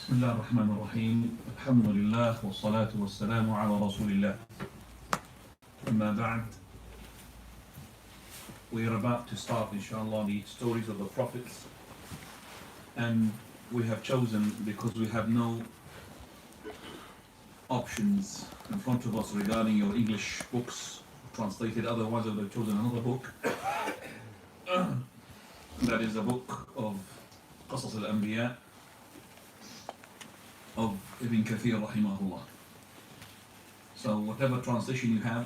بسم الله الرحمن الرحيم الحمد لله والصلاة والسلام على رسول الله أما بعد. We are about to start inshallah the stories of the prophets, and we have chosen, because we have no options in front of us regarding your English books translated, otherwise I would have chosen another book. That is a book of Qasas al-Anbiya of Ibn Kathir rahimahullah. So whatever translation you have,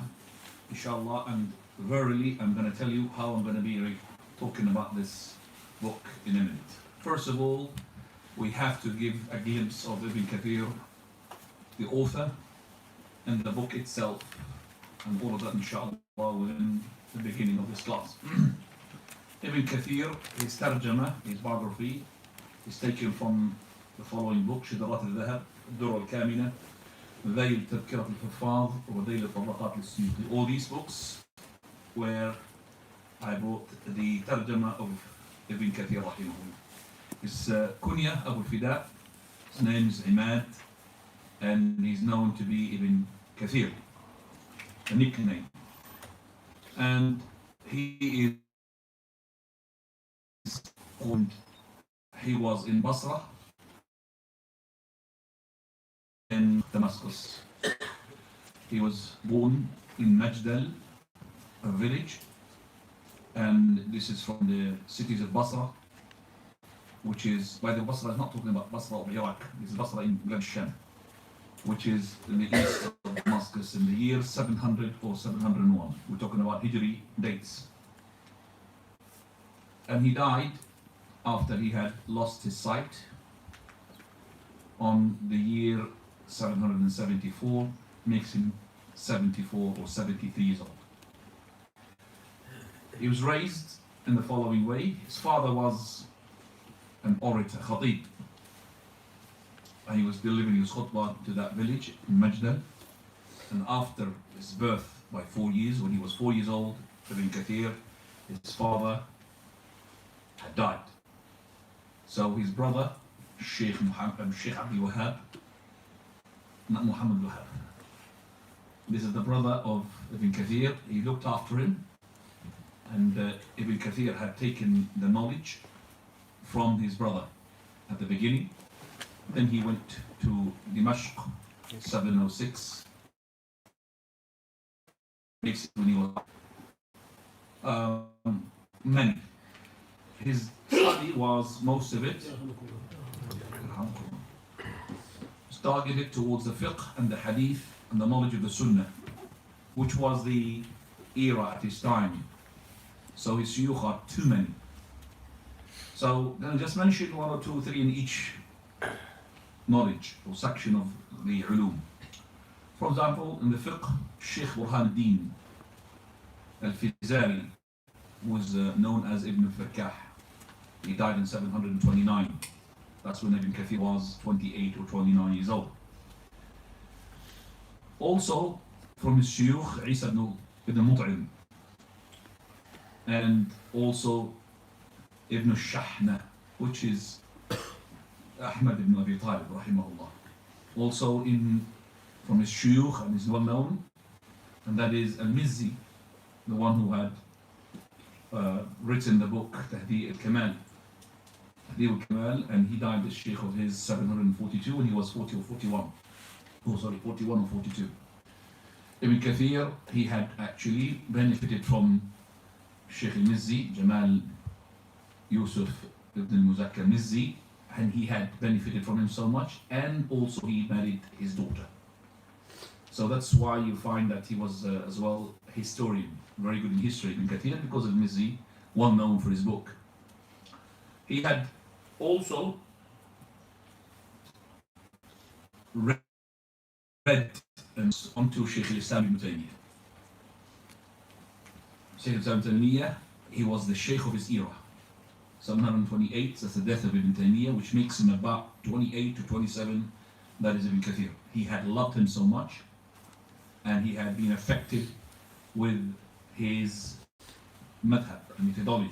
inshallah, and verily I'm going to tell you how I'm going to be talking about this book in a minute. First of all, we have to give a glimpse of Ibn Kathir, the author, and the book itself, and all of that inshallah within the beginning of this class. Ibn Kathir, his tarjama, his biography, is taken from the following book: شذرات الذهب، الدر الكامنة، ذيل تذكرة الحفاظ، وذيل الطبقات للسيوطي. All these books where I brought the tarjama of Ibn Kathir rahimahullah. His kunya, Abu Fida, his name is Imad, and he's known to be Ibn Kathir, a nickname. And he was in Basra, in Damascus. He was born in Majdal, a village, and this is from the cities of Basra, which is, by the way, Basra is not talking about Basra of Iraq, this is Basra in Bilad Sham, which is in the east of Damascus in the year 700 or 701. We're talking about Hijri dates. And he died after he had lost his sight on the year 774, makes him 74 or 73 years old. He was raised in the following way. His father was an orator, khatib, and he was delivering his khutbah to that village in Majdal. And after his birth by 4 years, when he was 4 years old, Ibn Kathir, his father, had died. So his brother, Sheikh Abdul Wahab, not Muhammad Wahab, this is the brother of Ibn Kathir, he looked after him, and Ibn Kathir had taken the knowledge from his brother at the beginning. Then he went to Dimashq, 706, when he was many. His study was, most of it, targeted towards the fiqh and the hadith and the knowledge of the sunnah, which was the era at his time. So his shuyukh are too many. So then just mention 1 or 2 or 3 in each knowledge or section of the ulum. For example, in the fiqh, Sheikh Burhanuddin al-Fizari was known as Ibn al-Fakkah. He died in 729. That's when Ibn Kathir was 28 or 29 years old. Also, from his shuyukh, Isa ibn Mut'im, and also Ibn al-Shahna, which is Ahmad ibn Abi Talib, rahimahullah. Also from his shuyukh, and is well known, and that is al-Mizzi, the one who had written the book Tahdi al-Kamal, and he died as Sheikh of his 742 when he was 40 or 41. Oh, sorry, 41 or 42. Ibn Kathir, he had actually benefited from Sheikh al-Mizzi, Jamal Yusuf ibn al-Muzakka al-Mizzi, and he had benefited from him so much, and also he married his daughter. So that's why you find that he was as well a historian, very good in history, Ibn Kathir, because of Mizzi, well known for his book. He had also read onto Shaykh al-Islam ibn Taymiyyah. Shaykh al-Islam ibn Taymiyyah, he was the Shaykh of his era. 728, that's the death of Ibn Taymiyyah, which makes him about 28 to 27, that is Ibn Kathir. He had loved him so much, and he had been affected with his madhab, methodology.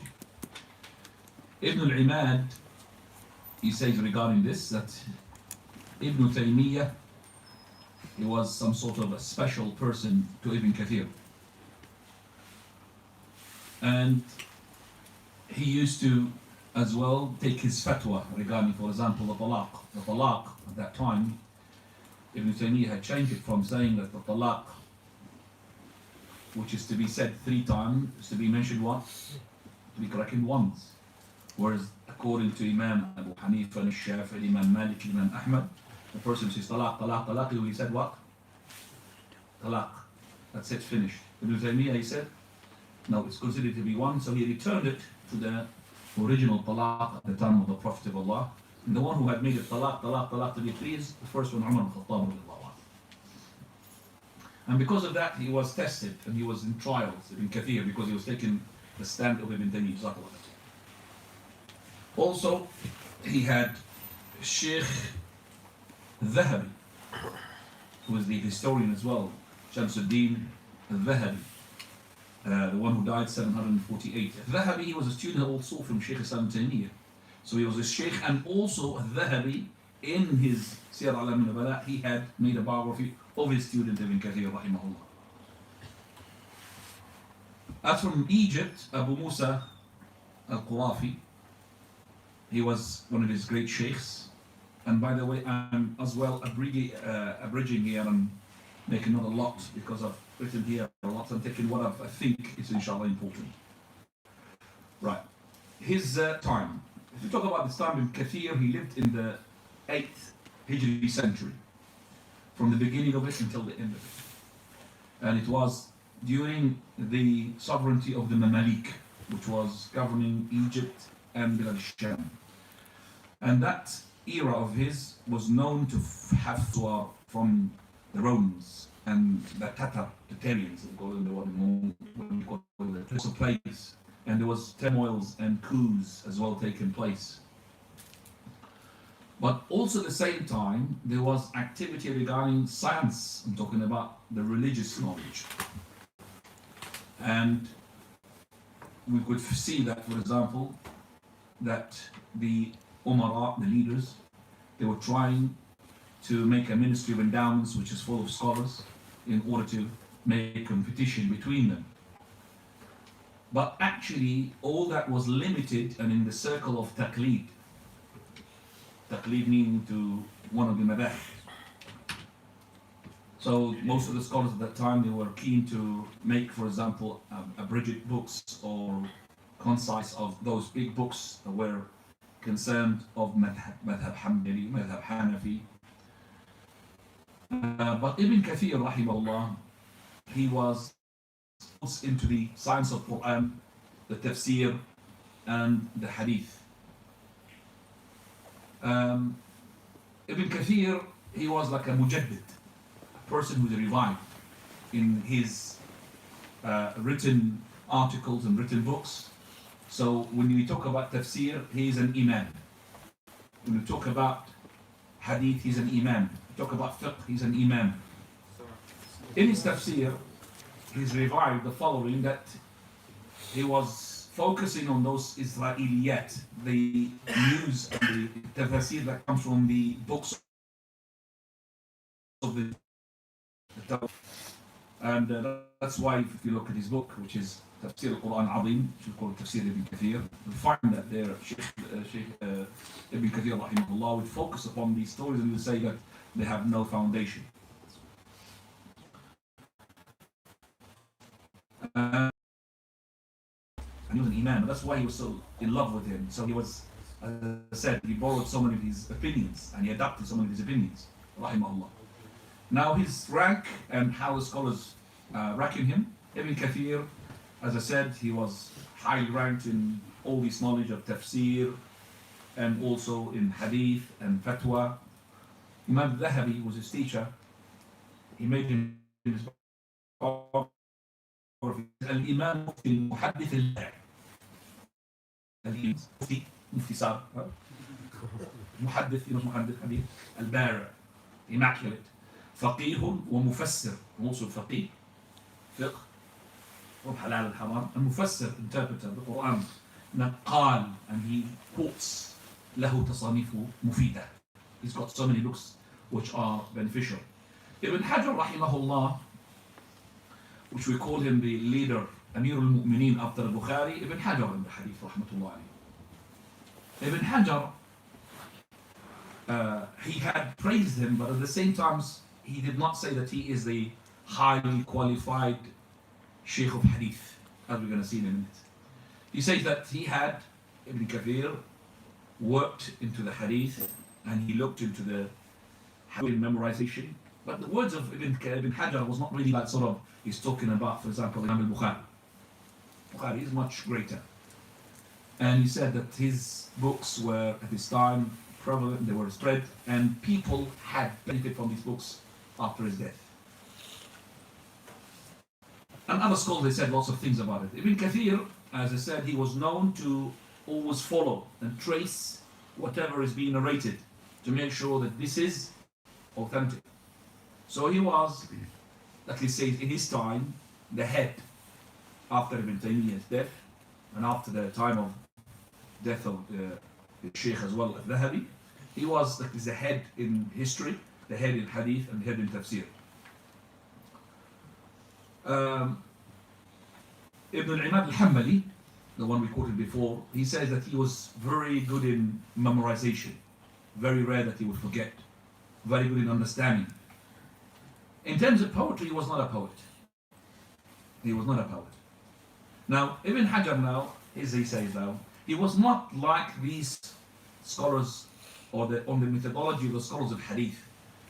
Ibn al-Imad, he says regarding this that Ibn Taymiyyah, he was some sort of a special person to Ibn Kathir. And he used to as well take his fatwa regarding, for example, the talaq. The talaq at that time, Ibn Taymiyyah had changed it from saying that the talaq, which is to be said 3 times, is to be mentioned once, to be corrected once. Whereas according to Imam Abu Hanifa, al-Shafi'i, Imam Malik, Imam Ahmad, the person who says talaq, talaq, talaq, he said what? Talaq. That's it, finished. Ibn Taymiyyah, he said, no, it's considered to be one, so he returned it to the original talaq at the time of the Prophet of Allah. And the one who had made it talaq, talaq, talaq to be 3 is the first one, Umar al-Khattab. And because of that, he was tested and he was in trials, Ibn Kathir, because he was taking the stand of Ibn Taymiyyah. Also, he had Sheikh Dhahabi, who is the historian as well, Shamsuddin al-Dhahabi, the one who died 748. Dhahabi, he was a student also from Sheikh Islam Taymiyyah. So he was a Sheikh, and also Dhahabi, in his Siyar Alam al-Nubala, he had made a biography of his student Ibn Kathir, rahimahullah. As from Egypt, Abu Musa al-Qurafi, he was one of his great sheikhs. And by the way, I'm as well abridging here and making not a lot, because I've written here a lot. I'm taking what I think is inshallah important. Right. His time. If we talk about this time in Kathir, he lived in the 8th Hijri century, from the beginning of it until the end of it. And it was during the sovereignty of the Mamalik, which was governing Egypt and Bilad al-Sham. And that era of his was known to have fatwa from the Romans and the Tatarians, they call them the one place of place. And there was turmoils and coups as well taking place. But also at the same time, there was activity regarding science. I'm talking about the religious knowledge. And we could see that, for example, that the Umara, the leaders, they were trying to make a ministry of endowments which is full of scholars in order to make competition between them. But actually, all that was limited and in the circle of taqleed. Taqleed meaning to one of the madhab. So most of the scholars at that time, they were keen to make, for example, abridged books or concise of those big books that were concerned of madhab Hanbali, madhab Hanafi. But Ibn Kathir, rahimahullah, he was into the science of Quran, the tafsir, and the hadith. Ibn Kathir, he was like a mujaddid, a person who's revived in his written articles and written books. So when we talk about tafsir, he is an imam. When we talk about hadith, he's an imam. We talk about fiqh, he's an imam. In his tafsir, he's revived the following, that he was focusing on those Israeliyat, the news and the tafsir that comes from the books of the Torah. And that's why if you look at his book, which is Tafsir al-Quran Azim, which is called Tafsir Ibn Kathir, you'll find that there Sheikh Ibn Kathir rahimahullah would focus upon these stories and would say that they have no foundation. And he was an imam, and that's why he was so in love with him. So he was, as I said, he borrowed so many of his opinions and he adapted so many of his opinions, rahimahullah. Now his rank and how the scholars reckon him, Ibn Kathir, as I said, he was highly ranked in all this knowledge of tafsir and also in hadith and fatwa. Imam Dhahabi was his teacher. He made him his al-Imam al-Muhaddith al-Mufti, Mufti Sab, Muhaddith, you know Muhaddith Hadith, al-Bari, immaculate, faqih wa mufassir, also faqih, fiqh, halal al-haram, al-mufassir, interpreter of the Quran, naqal, and he quotes له تصانيف مفيدة. He's got so many books which are beneficial. Ibn Hajar rahimahullah, which we call him the leader, Amir al-Mu'mineen after Bukhari, Ibn Hajar in the hadith rahmatullah alayhi. Ibn Hajar, he had praised him, but at the same time he did not say that he is the highly qualified Sheikh of Hadith, as we're going to see in a minute. He says that he had, Ibn Kathir, worked into the Hadith and he looked into the Hadith memorization. But the words of Ibn Hajar was not really like sort of, he's talking about, for example, Imam al-Bukhari. Bukhari is much greater. And he said that his books were, at his time, prevalent, they were spread, and people had benefited from these books after his death. And other scholars, they said lots of things about it. Ibn Kathir, as I said, he was known to always follow and trace whatever is being narrated to make sure that this is authentic. So he was, like he says, in his time, the head after Ibn Taymiyyah's death and after the time of death of the Sheikh as well, al-Dhahabi. He was like the head in history, the head in hadith, and the head in tafsir. Ibn al-Imad al-Hanbali, the one we quoted before, he says that he was very good in memorization, very rare that he would forget, very good in understanding. In terms of poetry, he was not a poet. He was not a poet. Now, Ibn Hajar now, as he says now, he was not like these scholars or on the methodology of the scholars of hadith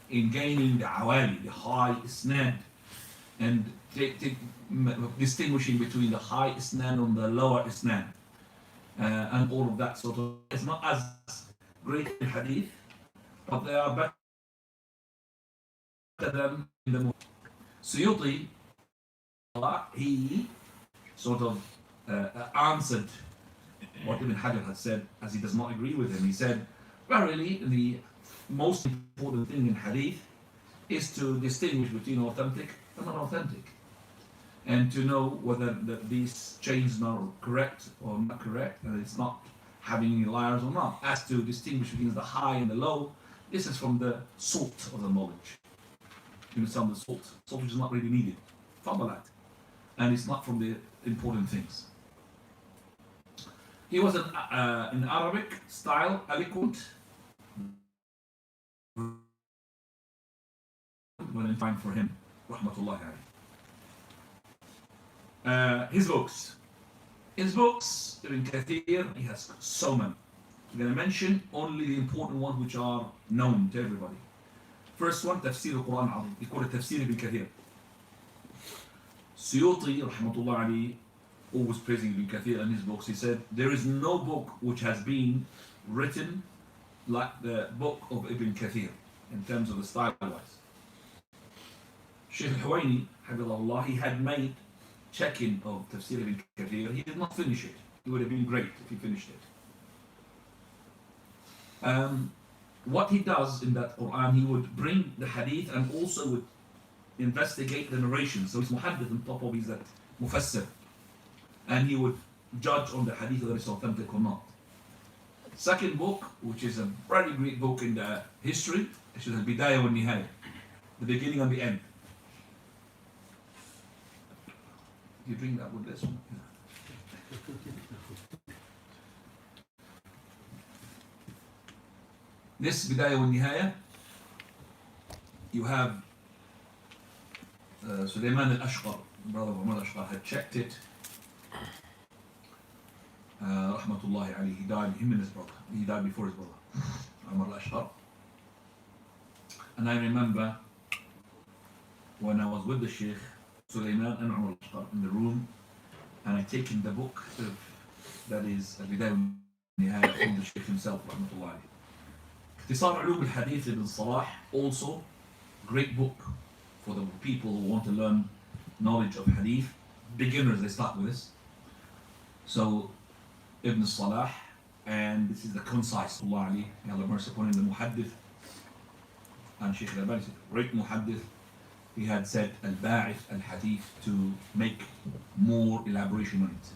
in gaining the awali, the high isnad, and distinguishing between the high isnad and the lower isnad, and all of that sort of. It's not as great in hadith, but they are better than in the Suyuti. He sort of answered what Ibn Hajar had said, as he does not agree with him. He said, verily, the most important thing in hadith is to distinguish between authentic and unauthentic, and to know whether these chains are correct or not correct, and it's not having any liars or not. As to distinguish between the high and the low, this is from the salt of the knowledge. You understand, the salt which is not really needed, fadalat, and it's not from the important things. He was in Arabic style, eloquent, when in time for him, rahmatullahi alayhi. His books, Ibn Kathir, he has so many. I'm going to mention only the important ones which are known to everybody. First one, Tafsir al-Quran al-Azim. He called it Tafsir Ibn Kathir. Suyuti, rahmatullahi alayhi, always praising Ibn Kathir and his books. He said, there is no book which has been written like the book of Ibn Kathir in terms of the style-wise. Shaykh al-Huwaini, Habibullah, he had made check-in of Tafsir Ibn Kathir. He did not finish it. It would have been great if he finished it. What he does in that Quran, he would bring the hadith and also would investigate the narration. So he's muhaddith on top of his that mufassir. And he would judge on the hadith whether it's authentic or not. Second book, which is a very great book in the history, which is al-Bidayah wal-Nihayah, the beginning and the end. You bring that with this one? This Bidayah wal-Nihayah, you have Sulaiman al-Ashqar, brother of Umar al-Ashqar, had checked it. Rahmatullahi alayhi, he died, him and his brother. He died before his brother, Umar al-Ashqar. And I remember when I was with the Sheikh, Sulaiman and Umar al-Ashqar in the room, and I taken the book that is Al-Bidayah wal-Nihayah from the Sheikh himself, Rahmatullahi alayhi. Ikhtisar Ulum al-Hadith ibn Salah, also great book for the people who want to learn knowledge of hadith. Beginners, they start with this. So Ibn Salah, and this is the concise, Allah Ali, may Allah mercy upon him, the muhaddith. And Shaykh al-Albani said, great muhaddith. He had said al-Ba'ith al-Hadith to make more elaboration on it.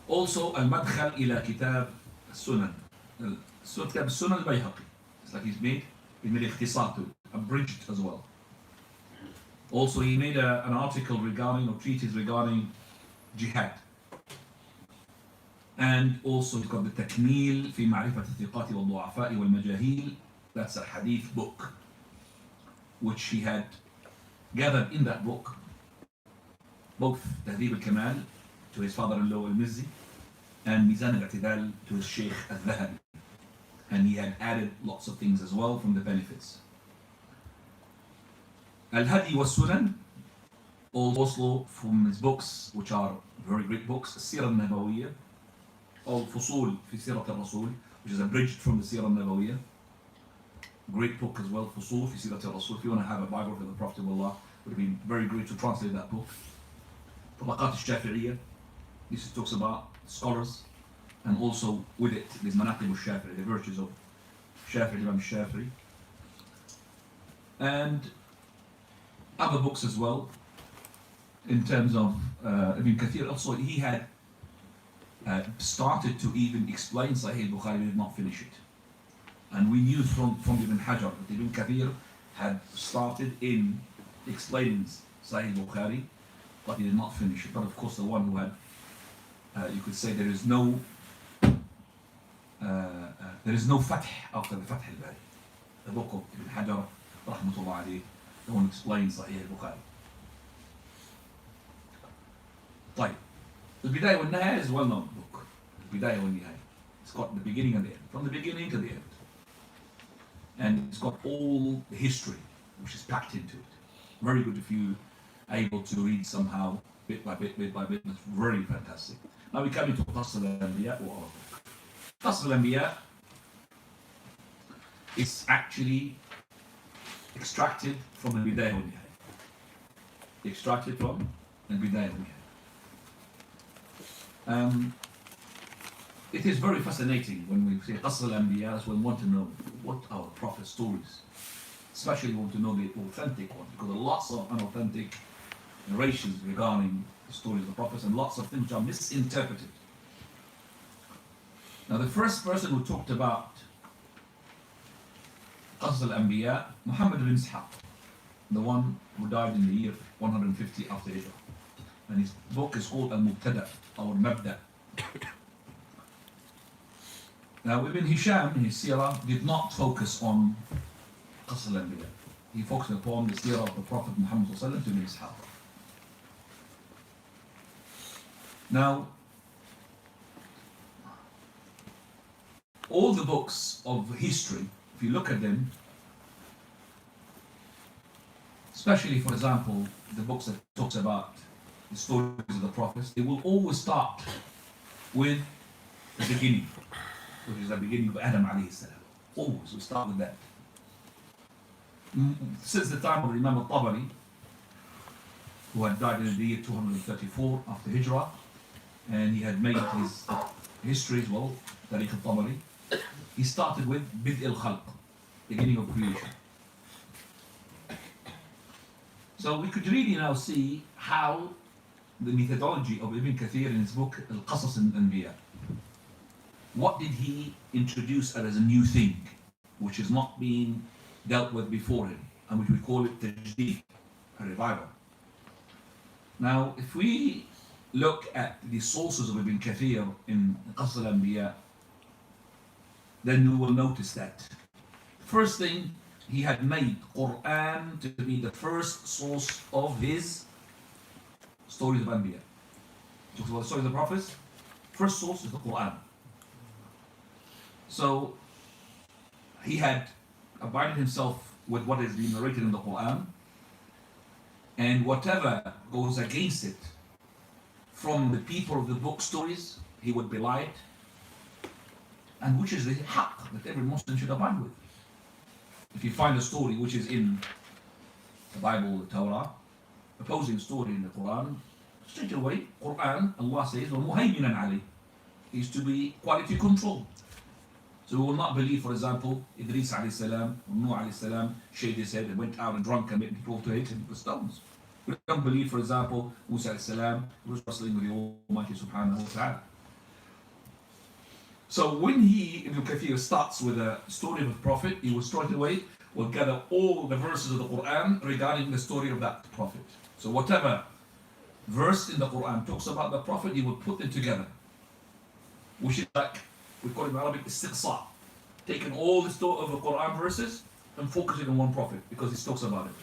Also, al-Madkhal ila Kitab al-Sunan. Kitab al-Sunan al-Bayhaqi. It's like he made ikhtisar to it, abridged as well. Also, he made an article regarding, or treatise regarding jihad. And also, he's got the Takmil في معرفة الثقات والضعفاء والمجاهيل. That's a hadith book, which he had gathered in that book, both Tahdhib al-Kamal to his father-in-law al-Mizzi, and Mizan al-I'tidal to his Sheikh al-Dhahabi. And he had added lots of things as well from the benefits. Al-Hadi wa Sunan, also from his books, which are very great books, Sirah al-Nabawiyya, or Fusul fi Sirat al-Rasul, which is abridged from the Sirah al-Nabawiyya. Great book as well, Fusul fi Sirat al-Rasul. If you want to have a biography of the Prophet of Allah, it would be very great to translate that book. Tabaqat al-Shafi'iyya, this talks about scholars, and also with it, there's Manaqib al-Shafi'i, the virtues of Shafi'i, Imam Shafi'i. And other books as well, in terms of Ibn Kathir. Also, he had started to even explain Sahih Bukhari, did not finish it. And we knew from Ibn Hajar that Ibn Kathir had started in explaining Sahih Bukhari, but he did not finish it. But of course, the one who had, you could say, there is no fath after the Fath al-Bari. The book of Ibn Hajar, rahmatullah alayhi, the one who explains Sahih al-Bukhari. طيب, البداية والنهاية is a well-known book. البداية والنهاية. It's got the beginning and the end, from the beginning to the end. And it's got all the history, which is packed into it. Very good if you are able to read somehow, bit by bit, bit by bit. It's very fantastic. Now we come into Qasr al-Anbiya, or our book. Qasr al-Anbiya is actually extracted from the Bidayah wa Nihayah. Extracted from the Bidayah wa Nihayah. It is very fascinating when we say Qasr al-Anbiya, that's when we want to know what are the Prophet's stories. Especially we want to know the authentic ones, because there are lots of unauthentic narrations regarding the stories of the Prophets, and lots of things which are misinterpreted. Now the first person who talked about Qasr al-Anbiya, Muhammad ibn Ishaq, the one who died in the year 150 after Hijrah. And his book is called Al-Mubtada, or Mabda. Now Ibn Hisham, in his seerah, did not focus on Qasr al-Anbiya. He focused upon the seerah of the Prophet Muhammad to Ibn Ishaq. Now, all the books of history, if you look at them, especially for example, the books that talks about the stories of the prophets, they will always start with the beginning, which is the beginning of Adam alayhi salam. Always, we start with that. Since the time of Imam al-Tabari, who had died in the year 234 after Hijrah, and he had made his history as well, Tariq al-Tabari, he started with Bid al-Khalq, beginning of creation. So we could really now see how the methodology of Ibn Kathir in his book Al-Qasas al-Anbiya, what did he introduce as a new thing, which is not being dealt with before him, and which we call it tajdeed, a revival. Now, if we look at the sources of Ibn Kathir in Qasr al-Anbiya, then we will notice that first thing, he had made Quran to be the first source of his stories of Anbiya. Talks about the stories of the prophets, first source is the Quran. So he had abided himself with what is being narrated in the Quran, and whatever goes against it from the people of the book stories, he would belie it, and which is the haqq that every Muslim should abide with. If you find a story which is in the Bible, the Torah, opposing story in the Quran, straight away, Quran, Allah says, وَمُهَيْمِنًا عَلَيْهِ, is to be quality control. So we will not believe, for example, Idris alayhi salam, or Nuh alayhi salam, shaved his head and went out and drunk and made people to hate him with stones. We don't believe, for example, Musa alayhi salam was wrestling with the Almighty subhanahu wa ta'ala. So when Ibn Kathir starts with a story of a prophet, he will straight away will gather all the verses of the Quran regarding the story of that prophet. So whatever verse in the Quran talks about the prophet, he will put them together. Which is like, we call it in Arabic, istiqsa. Taking all the story of the Quran verses and focusing on one prophet because he talks about it.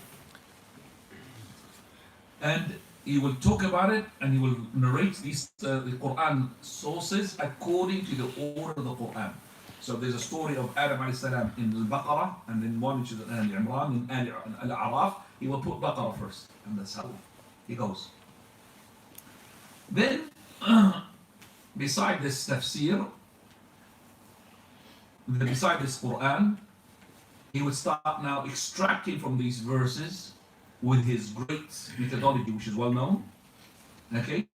And he will talk about it and he will narrate these the Quran sources according to the order of the Quran. So there's a story of Adam alayhi salam in al-Baqarah, and then one which is in al-Imran, in al-A'raf. He will put Baqarah first, and that's how he goes. Then, beside this tafsir, beside this Quran, he would start now extracting from these verses with his great methodology, which is well known. Okay,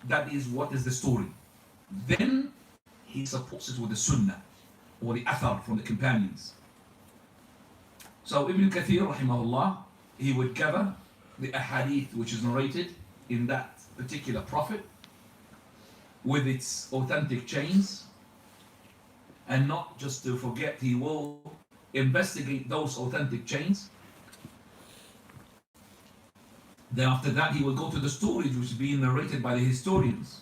that is what is the story. Then he supports it with the Sunnah or the Athar from the companions. So Ibn Kathir, rahimahullah, he would gather the ahadith which is narrated in that particular prophet with its authentic chains, and not just to forget, he will investigate those authentic chains. Then after that, he will go to the stories which is being narrated by the historians.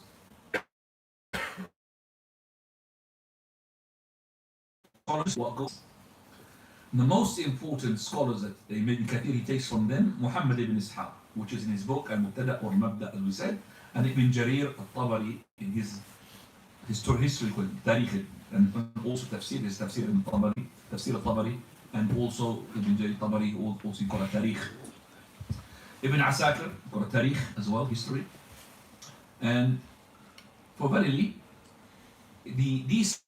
What goes? The most important scholars that Ibn Kathir, he takes from them, Muhammad ibn Ishaq, which is in his book Al-Mubtada or Mabda, as we said, and Ibn Jarir al-Tabari in his historical Tarikh, and also tafsir, his tafsir ibn Tabari, tafsir al-Tabari, and also Ibn Jarir al-Tabari, who also called a Tarikh. Ibn Asakir, got a Tarikh as well, history. And for verily, these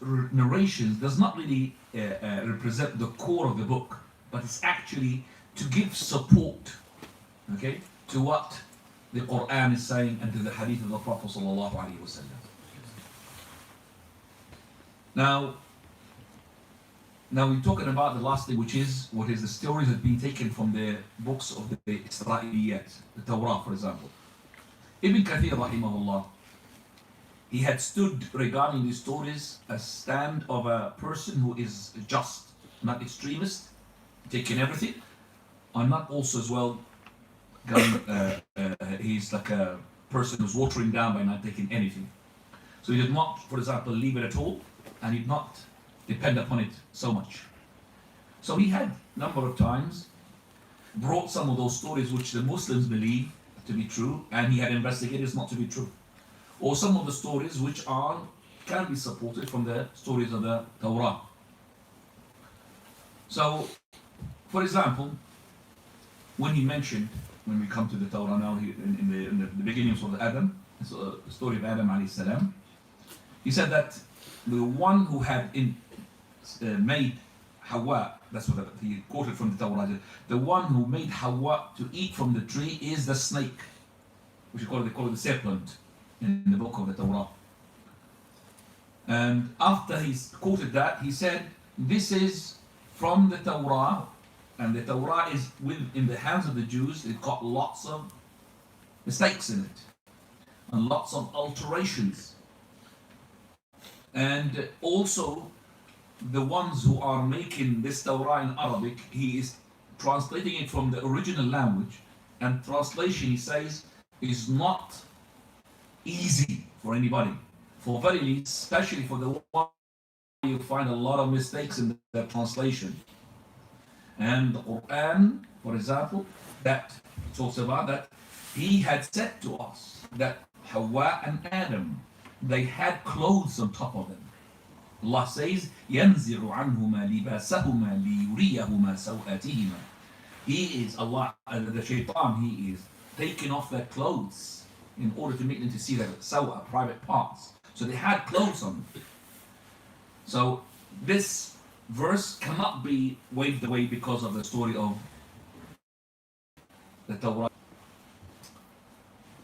narrations does not really represent the core of the book, but it's actually to give support, okay, to what the Quran is saying and to the hadith of the Prophet sallallahu alaihi wasallam. Now we're talking about the last thing, which is what is the stories that have been taken from the books of the Israeliyat, the Torah, for example. Ibn Kathir, rahimahullah, he had stood regarding these stories a stand of a person who is just, not extremist, taking everything, and not also as well going, he's like a person who's watering down by not taking anything. So he did not, for example, leave it at all, and he did not depend upon it so much. So he had a number of times brought some of those stories which the Muslims believe to be true, and he had investigated not to be true. Or some of the stories which can be supported from the stories of the Torah. So, for example, when he mentioned, when we come to the Torah now, in the beginnings of Adam, the story of Adam alayhi salam, he said that the one who had made Hawa, that's what he quoted from the Torah, the one who made Hawa to eat from the tree is the snake, which they call it the serpent in the book of the Torah. And after he quoted that, he said, this is from the Torah, and the Torah is in the hands of the Jews. It got lots of mistakes in it, and lots of alterations. And also, the ones who are making this Torah in Arabic, he is translating it from the original language, and translation, he says, is not easy for anybody. For verily, especially for the one, you find a lot of mistakes in the translation. And the Quran, for example, that talks about that he had said to us that Hawa and Adam, they had clothes on top of them. Allah says, يَنْزِعُ عَنْهُمَا لِبَاسَهُمَا لِيُرِيَهُمَا سَوْآتِهِمَا. He is Allah, the shaitan, he is taking off their clothes in order to make them to see their private parts. So they had clothes on. So this verse cannot be waved away because of the story of the Torah.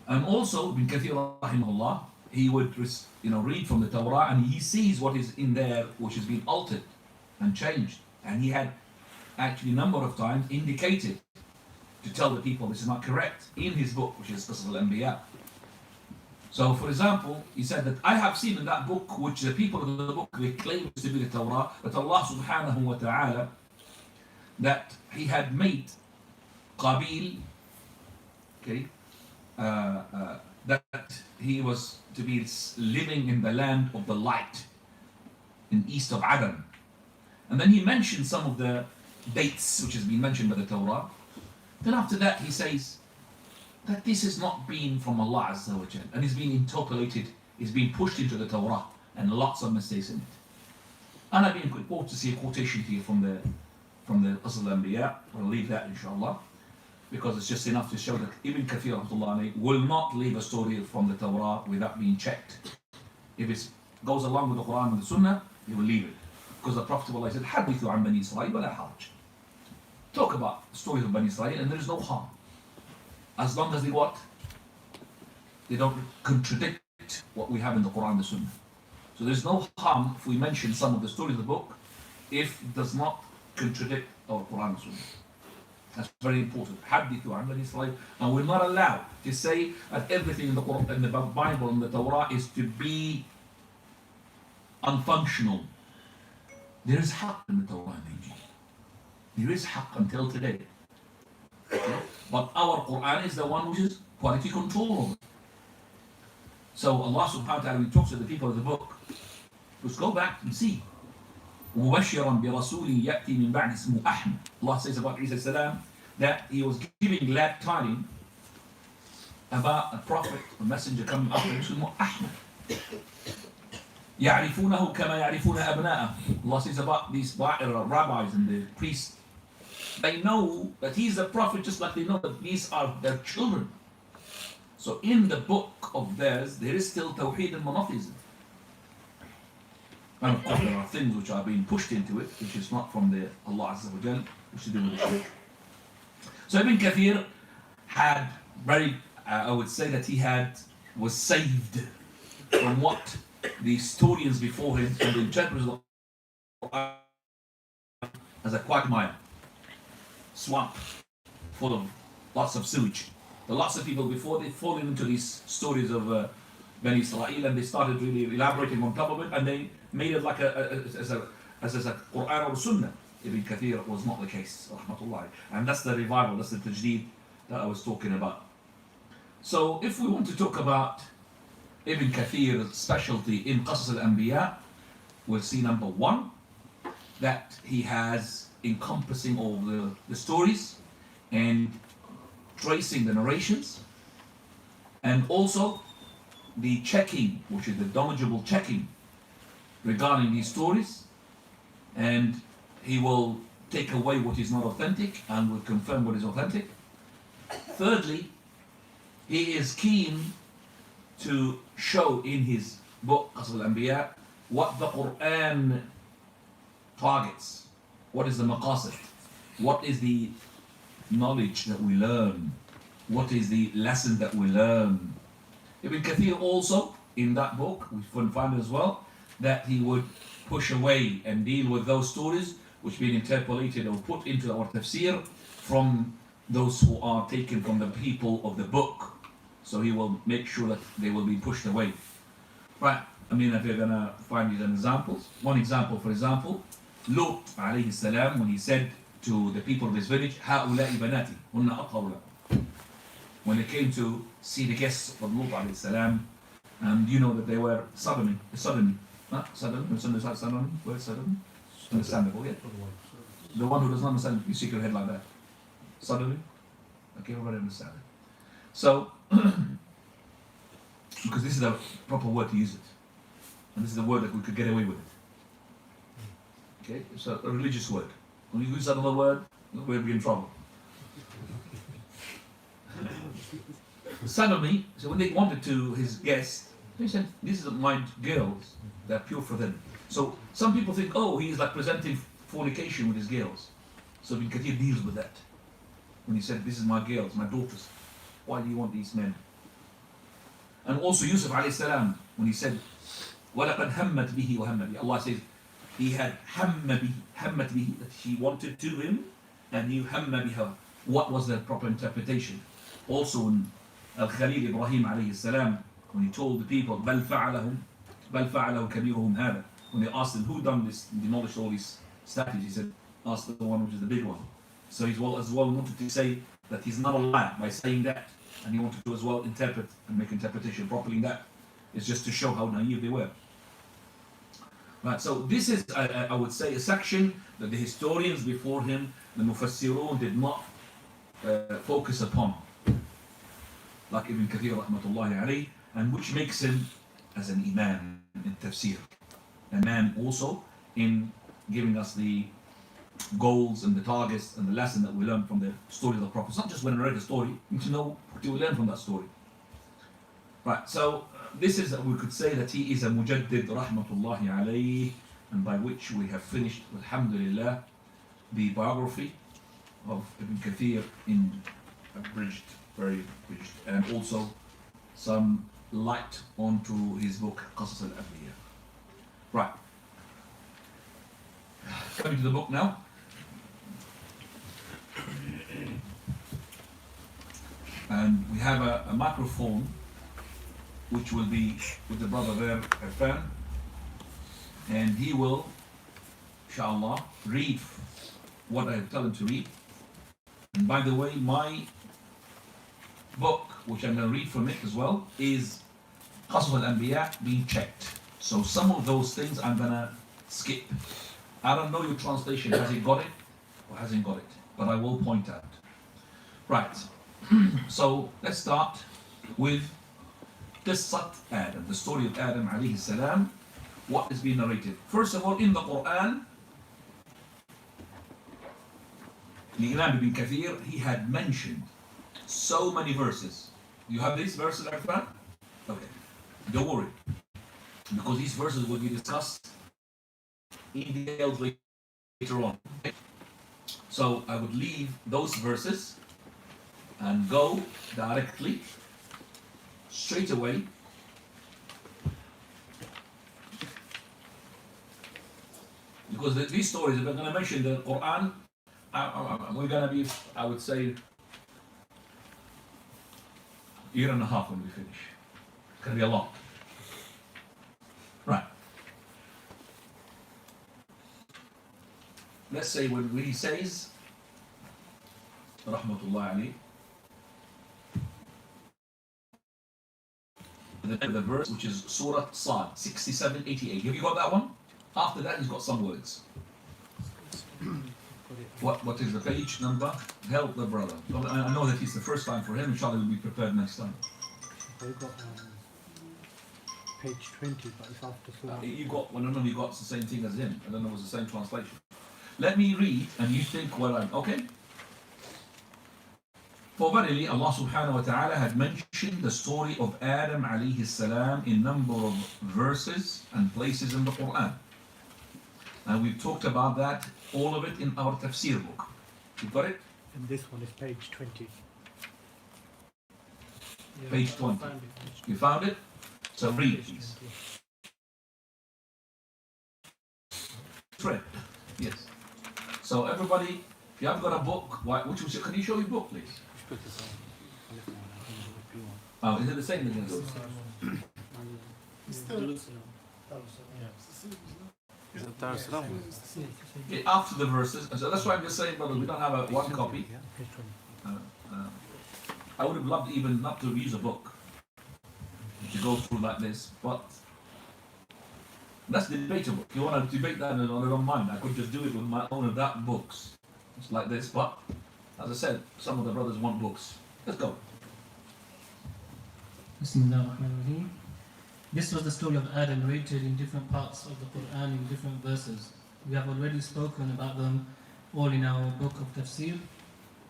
And also, Ibn Kathir, rahimahullah, he would read from the Torah, and he sees what is in there which has been altered and changed. And he had actually a number of times indicated to tell the people this is not correct in his book, which is Qasas al-Anbiya. So, for example, he said that I have seen in that book, which the people of the book they claim to be the Torah, that Allah subhanahu wa ta'ala, that He had made Qabil, okay, that he was to be living in the land of the light, in east of Adam. And then he mentioned some of the dates which has been mentioned by the Torah. Then after that he says that this has not been from Allah Azza wa Jal, and it's been interpolated, it's been pushed into the Torah, and lots of mistakes in it. And I've been able to see a quotation here from the Qasas al-Anbiya. We'll leave that inshallah, because it's just enough to show that Ibn Kathir rahmatullahi will not leave a story from the Torah without being checked. If it goes along with the Quran and the Sunnah, he will leave it. Because the Prophet said, Hadithu an Bani Israel wa la haraj. Talk about the stories of Bani Israel and there is no harm. As long as they what? They don't contradict what we have in the Quran and the Sunnah. So there's no harm if we mention some of the stories of the book if it does not contradict our Quran and Sunnah. That's very important. Hadithu an Bani Israel. And we're not allowed to say that everything in the Quran, in the Bible and the Torah is to be unfunctional. There is haqq in the Torah and the Injil. There is haqq until today. Okay? But our Quran is the one which is quality control. So Allah subhanahu wa ta'ala, when he talks to the people of the book, just go back and see. مُبَشِّرًا بِرَسُولٍ يَأْتِي مِنْ بَعْدِ اسْمُهُ أَحْمَدٍ. Allah says about Isa salam that he was giving glad tidings about a prophet, a messenger coming after him, اسمه Ahmad. يعرفونه كما يعرفون أبناءه. Allah says about these rabbis and the priests, they know that he's a prophet just like they know that these are their children. So in the book of theirs, there is still Tawheed and monotheism. And of course there are things which are being pushed into it, which is not from the Allah Azza wa Jal, which is to do with the shirk. So Ibn Kathir had very, I would say that he was saved from what the historians before him and the interpreters of the Quran as a quagmire, swamp full of lots of sewage. The lots of people before they fall into these stories of Bani Israel, and they started really elaborating on top of it, and they made it like as a Quran or Sunnah. Ibn Kathir was not the case, rahmatullah. And that's the revival, that's the tajdeed that I was talking about. So if we want to talk about Ibn Kathir's specialty in Qasas al-Anbiya, we'll see number one, that he has encompassing all the stories and tracing the narrations, and also the checking, which is the knowledgeable checking regarding these stories, and he will take away what is not authentic and will confirm what is authentic. Thirdly, he is keen to show in his book Qasas al-Anbiya what the Quran targets, what is the maqasid, what is the knowledge that we learn, what is the lesson that we learn. Ibn Kathir also, in that book, we can find as well, that he would push away and deal with those stories which been interpolated or put into our tafsir from those who are taken from the people of the book. So he will make sure that they will be pushed away. Right, I mean, if you're going to find these examples, one example, for example, Lut, عليه السلام, when he said to the people of his village, هؤلاء بناتي هن أطهر لكم. When they came to see the guests of Lut, عليه السلام, and you know that they were sodomy. Sodomy. Where's sodomy? Understandable, yeah? The one who does not understand, you shake your head like that. Sodomy? Okay, everybody understand it. So, because this is the proper word to use it. And this is the word that we could get away with it. Okay, it's a religious word. When you use another word, we'll be in trouble. Sodomy, so when they wanted to his guests, they said, these are my girls, they're pure for them. So some people think, oh, he's like presenting fornication with his girls. So Ibn Kathir deals with that. When he said, this is my girls, my daughters. Why do you want these men? And also Yusuf alayhi salam, when he said, وَلَقَدْ هَمَّتْ بِهِ وَهَمَّ بِهِ. Allah says, he had hammat bihi, that she wanted to him, and he hamma biha. What was the proper interpretation? Also in Al-Khalil Ibrahim alayhi salam, when he told the people, بَلْ فَعَلَهُ كَبِيرُهُمْ هَذَا. When they asked him, who done this, demolished all these statues, he said, ask the one which is the big one. So he's as well wanted to say that he's not a liar by saying that, and he wanted to as well interpret and make interpretation properly in that. It's just to show how naive they were. Right, so this is, I would say, a section that the historians before him, the Mufassirun, did not focus upon. Like Ibn Kathir rahmatullahi alayhi, and which makes him as an imam in tafsir. A man also in giving us the goals and the targets and the lesson that we learn from the story of the Prophet. It's not just when we read a story, we need to know what do we learn from that story. Right, so this is, we could say that he is a mujaddid rahmatullahi alayhi, and by which we have finished, alhamdulillah, the biography of Ibn Kathir in abridged, very abridged, and also some light onto his book Qasas al-Anbiya. Right, coming to the book now. And we have a microphone which will be with the brother there, Irfan, and he will, inshallah, read what I tell him to read. And by the way, my book, which I'm going to read from it as well, is Qasas al-Anbiya being checked. So some of those things I'm going to skip. I don't know your translation, has it got it or hasn't got it, but I will point out. Right, so let's start with Qissat Adam, the story of Adam alayhi salam, what is being narrated. First of all, in the Quran, the Imam Ibn Kathir, he had mentioned so many verses. You have these verses, Arfan? Okay, don't worry, because these verses will be discussed in details later on. So I would leave those verses and go directly, straight away, because these stories, if we're going to mention the Quran, we're going to be, I would say, year and a half when we finish. It's going to be a lot. Right. Let's say when he says, Rahmatullah alayhi, the verse which is Surah Sad 67-88. Have you got that one? After that, he's got some words. What is the page number? Help the brother. I know that it's the first time for him. Inshallah, he'll be prepared next time. We've got page 20, but it's after Surah. You got, well, I know you got the same thing as him. I don't know if it's the same translation. Let me read, and you think what I'm... Okay? For verily, Allah subhanahu wa ta'ala had mentioned the story of Adam alayhi salam in number of verses and places in the Quran. And we've talked about that, all of it in our tafsir book. You got it? And this one is page 20. Yeah, Page 20. You found it? So read, please. Fred. Yes. So everybody, if you haven't got a book, can you show your book, please? Oh, is it the same as after the verses? So that's why I'm just saying, brother, we don't have one copy. I would have loved even not to use a book to go through like this, but that's debatable. If you want to debate that, I don't mind. I could just do it with my own adapt books. It's like this, but as I said, some of the brothers want books. Let's go. Bismillahirrahmanirrahim. This was the story of Adam narrated in different parts of the Quran in different verses. We have already spoken about them all in our book of tafsir.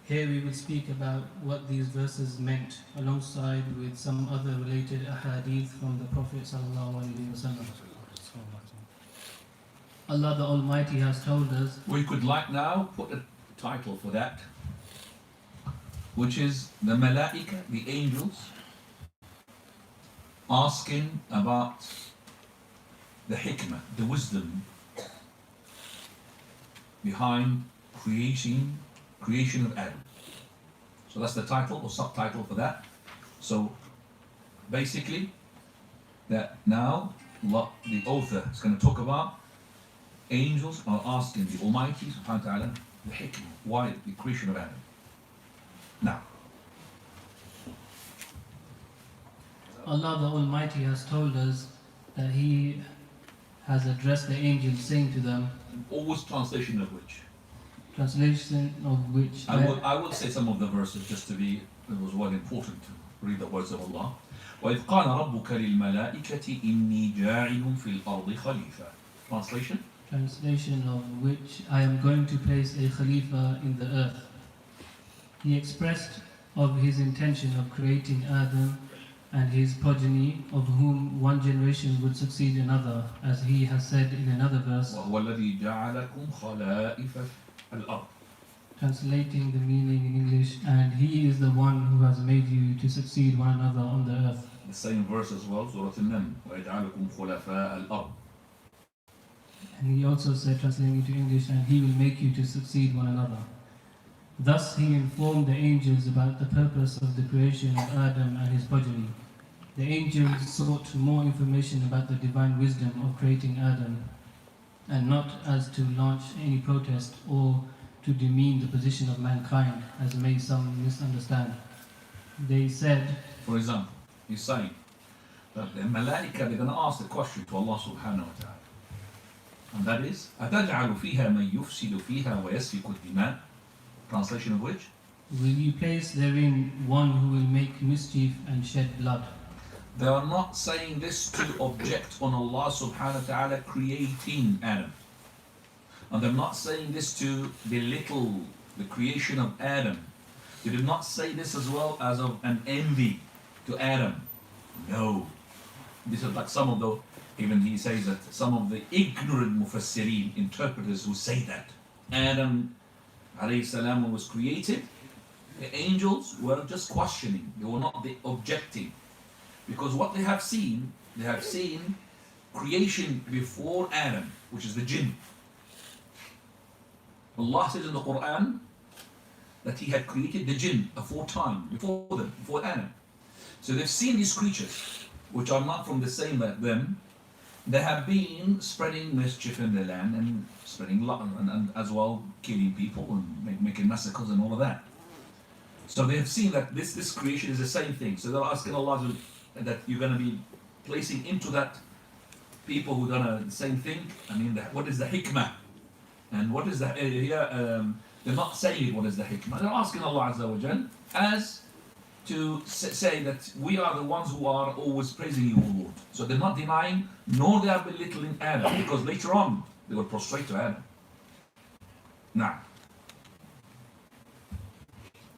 Here we will speak about what these verses meant alongside with some other related ahadith from the Prophet sallallahu alaihi wasallam. Allah the Almighty has told us. We could like now put a title for that, which is the Malaika, the angels, asking about the hikmah, the wisdom behind creation of Adam. So that's the title or subtitle for that. So basically, that now the author is going to talk about angels are asking the Almighty subhanahu wa ta'ala the hikmah, why the creation of Adam. Now, Allah the Almighty has told us that He has addressed the angels, saying to them, always translation of which? translation of which I will say some of the verses just to be, it was well important to read the words of Allah. وَإِذْ قَالَ رَبُّكَ لِلْمَلَائِكَةِ إِنِّي جَاعِلٌ فِي الْأَرْضِ خَلِيفَةً. Translation? translation of which I am going to place a Khalifa in the earth. He expressed of his intention of creating Adam and his progeny, of whom one generation would succeed another, as he has said in another verse, وَهُوَ الَّذِي جَعَلَكُمْ خَلَائِفَ الْأَرْضِ. translating the meaning in English, and he is the one who has made you to succeed one another on the earth. The same verse as well, Surah Al-Naml, وَيَجْعَلَكُمْ خُلَفَاءَ الْأَرْضِ. And he also said, translating into English, and he will make you to succeed one another. Thus he informed the angels about the purpose of the creation of Adam and his progeny. The angels sought more information about the divine wisdom of creating Adam, and not as to launch any protest or to demean the position of mankind, as may some misunderstand. They said, For example, he's saying that the Malaika, they're going to ask the question to Allah subhanahu wa ta'ala. And that is, أَتَجْعَلُ فِيهَا مَن يُفْسِدُ فِيهَا وَيَسْفِكُ الدِّمَاءَ. Translation of which? will you place therein one who will make mischief and shed blood? They are not saying this to object on Allah subhanahu wa ta'ala creating Adam. And they're not saying this to belittle the creation of Adam. They did not say this as well as of an envy to Adam. No. This is like some of the, even he says that some of the ignorant mufassirin, interpreters who say that Adam alayhi salam was created, the angels were just questioning. They were not objecting. Because what they have seen creation before Adam, which is the jinn. Allah says in the Quran that He had created the jinn aforetime, before them, before Adam. So they've seen these creatures, which are not from the same like them. They have been spreading mischief in the land and spreading and as well killing people and making massacres and all of that. So they have seen that this creation is the same thing. So they're asking Allah that you're going to be placing into that people who done the same thing. I mean, what is the hikmah? And what is the here? They're not saying what is the hikmah. They're asking Allah Azza wa Jal as to say that we are the ones who are always praising you, O Lord. So they're not denying, nor they are belittling Adam, because later on they will prostrate to Adam. Now,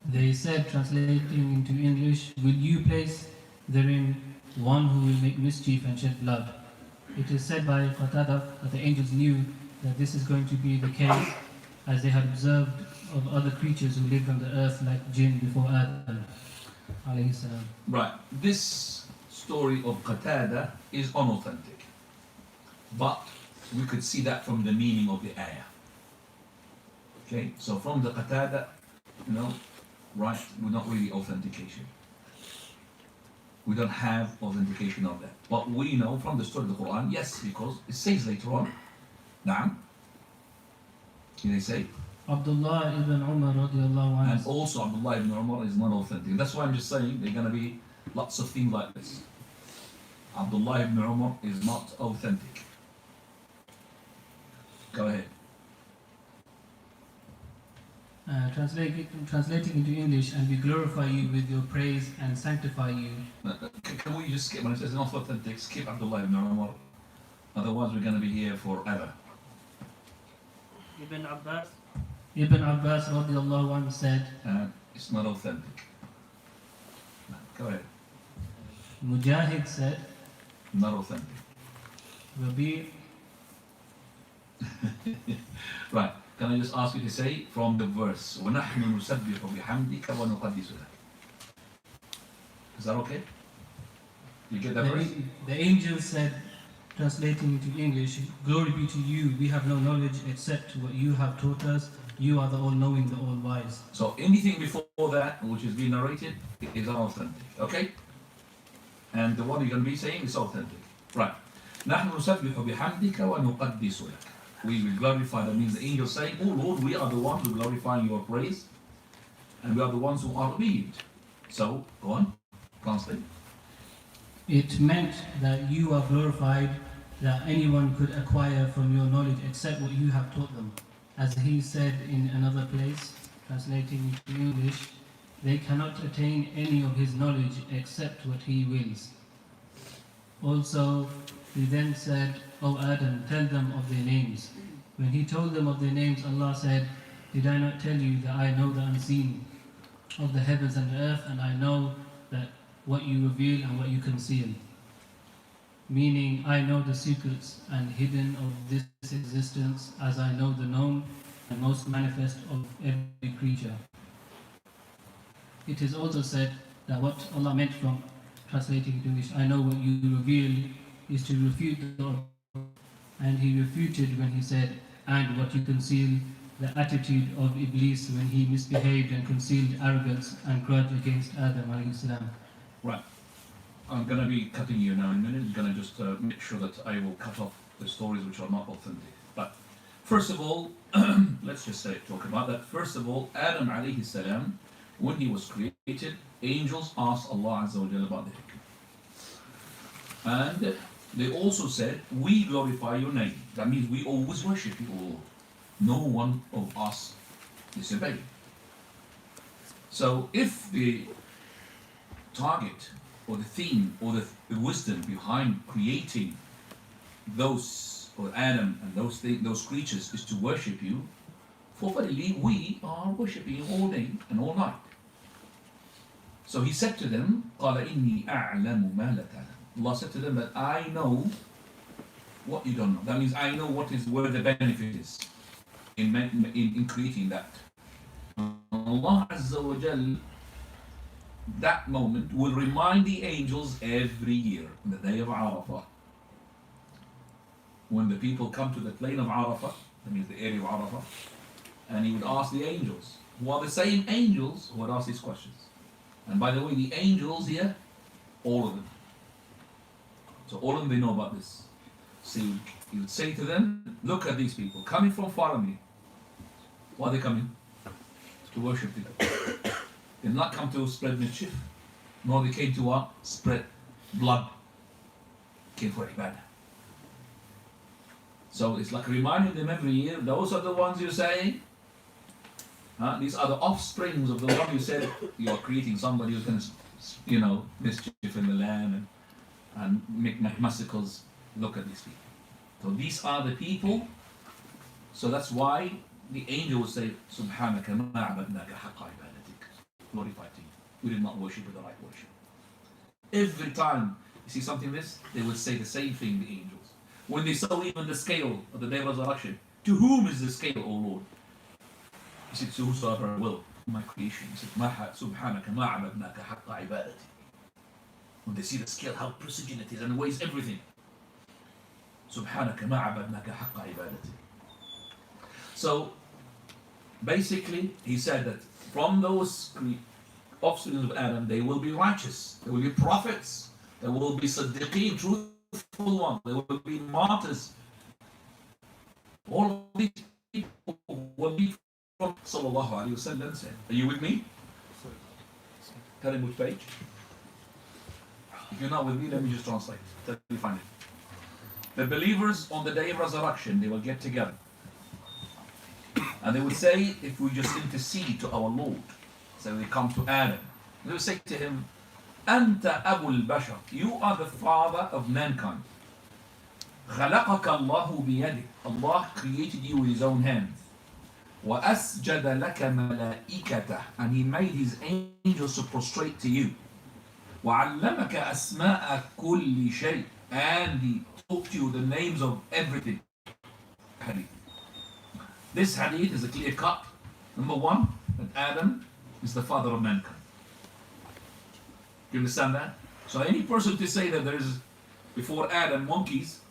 They said, translating into English, will you place therein one who will make mischief and shed blood? It is said by Qatada that the angels knew that this is going to be the case, as they had observed of other creatures who lived on the earth like jinn before Adam. Alayhi salam. right, this story of Qatada is unauthentic. But we could see that from the meaning of the ayah. Okay, so from the Qatada, right, we're not really authentication. We don't have authentication of that. But we know from the story of the Quran, yes, because it says later on, Na'am, they say, Abdullah ibn Umar radiallahu anhu. and also Abdullah ibn Umar is not authentic. That's why I'm just saying there are going to be lots of things like this. Abdullah ibn Umar is not authentic. Go ahead. Translating into English, and we glorify you with your praise and sanctify you. Can we just skip, when it says not authentic, skip Abdullah ibn Umar? Otherwise we're going to be here forever. Ibn Abbas radiallahu anhu said, It's not authentic. Go ahead. Mujahid said, Not authentic. Rabi' Right. Can I just ask you to say from the verse, وَنَحْنُ نُسَبِّحُ بِحَمْدِكَ وَنُقَدِّسُ لَكَ. Is that okay? You get that verse? The angel said, translating into English, glory be to you, we have no knowledge except what you have taught us. You are the all-knowing, the all-wise. So anything before that, which is being narrated, is unauthentic. Okay? And the one you're going to be saying is authentic. Right. نحن نسبح بحمدك ونقدس لك. We will glorify, that means the angels saying, oh Lord, we are the ones who glorify your praise, and we are the ones who are obedient. So, go on, translate. It meant that you are glorified, that anyone could acquire from your knowledge except what you have taught them. As he said in another place, translating into English, they cannot attain any of his knowledge except what he wills. Also, he then said, O Adam, tell them of their names. When he told them of their names, Allah said, did I not tell you that I know the unseen of the heavens and the earth, and I know that what you reveal and what you conceal? Meaning, I know the secrets and hidden of this existence, as I know the known and most manifest of every creature. It is also said that what Allah meant from translating to English, I know what you reveal, is to refute the, and he refuted when he said, and what you conceal, the attitude of Iblis when he misbehaved and concealed arrogance and grudge against Adam alayhi salam. Right. I'm going to be cutting you now in a minute. I'm going to just make sure that I will cut off the stories which are not authentic. But first of all, let's just talk about that. First of all, Adam alayhi salam, when he was created, angels asked Allah Azza wa Jalla about the hikmah. And they also said, we glorify your name. That means we always worship you, O Lord. No one of us disobey. So if the target or the theme or the wisdom behind creating those, or Adam and those creatures, is to worship you, for verily we are worshipping you all day and all night. So he said to them, قَالَ إِنِّي أَعْلَمُ مَا لَا تَعْلَمُ. Allah said to them that I know what you don't know. That means I know where the benefit is in creating that. Allah Azza wa Jal, that moment will remind the angels every year, on the day of Arafah. When the people come to the plain of Arafah, that means the area of Arafah, and he would ask the angels, who are the same angels who would ask these questions. And by the way, the angels here, all of them. So all of them, they know about this. So he would say to them, look at these people, coming from far away. Why are they coming? To worship you. They did not come to spread mischief, nor they came to what? Spread blood. Came for ibadah. So it's like reminding them every year, those are the ones you're saying. These are the offsprings of the one you said you're creating somebody who's going to, mischief in the land and make massacres. Look at these people. So these are the people. So that's why the angel will say, Subhanaka ma abadnaka haqqa ibadatik. Glorify to you. We did not worship with the right worship. Every time you see something like this, they will say the same thing, the angels. When they saw even the scale of the day of resurrection, to whom is the scale, O Lord? He said, to whosoever will, my creation. He said, Subhanaka ma abadnaka haqqa ibadatik. When they see the scale, how precision it is, and it weighs everything. Subhanaka ma abadnaka haqqa ibadatik. So, basically, he said that from those offspring of Adam, they will be righteous, they will be prophets, there will be siddiqeen, truthful ones, there will be martyrs. All of these people will be from Sallallahu Alaihi Wasallam said. Are you with me? Tell him which page. If you're not with me, let me just translate. Let me find it. The believers on the day of resurrection, they will get together. And they will say, if we just intercede to our Lord, so they come to Adam, they will say to him, Anta Abu al-Bashar, you are the father of mankind. خلقك الله بيده. Allah created you with his own hands. وأسجد لك ملائكته, and he made his angels to prostrate to you. وعلمك أسماء كل شيء, and he taught you the names of everything. Hadith. This hadith is a clear cut. Number one, that Adam is the father of mankind. You understand that? So any person to say that there is before Adam monkeys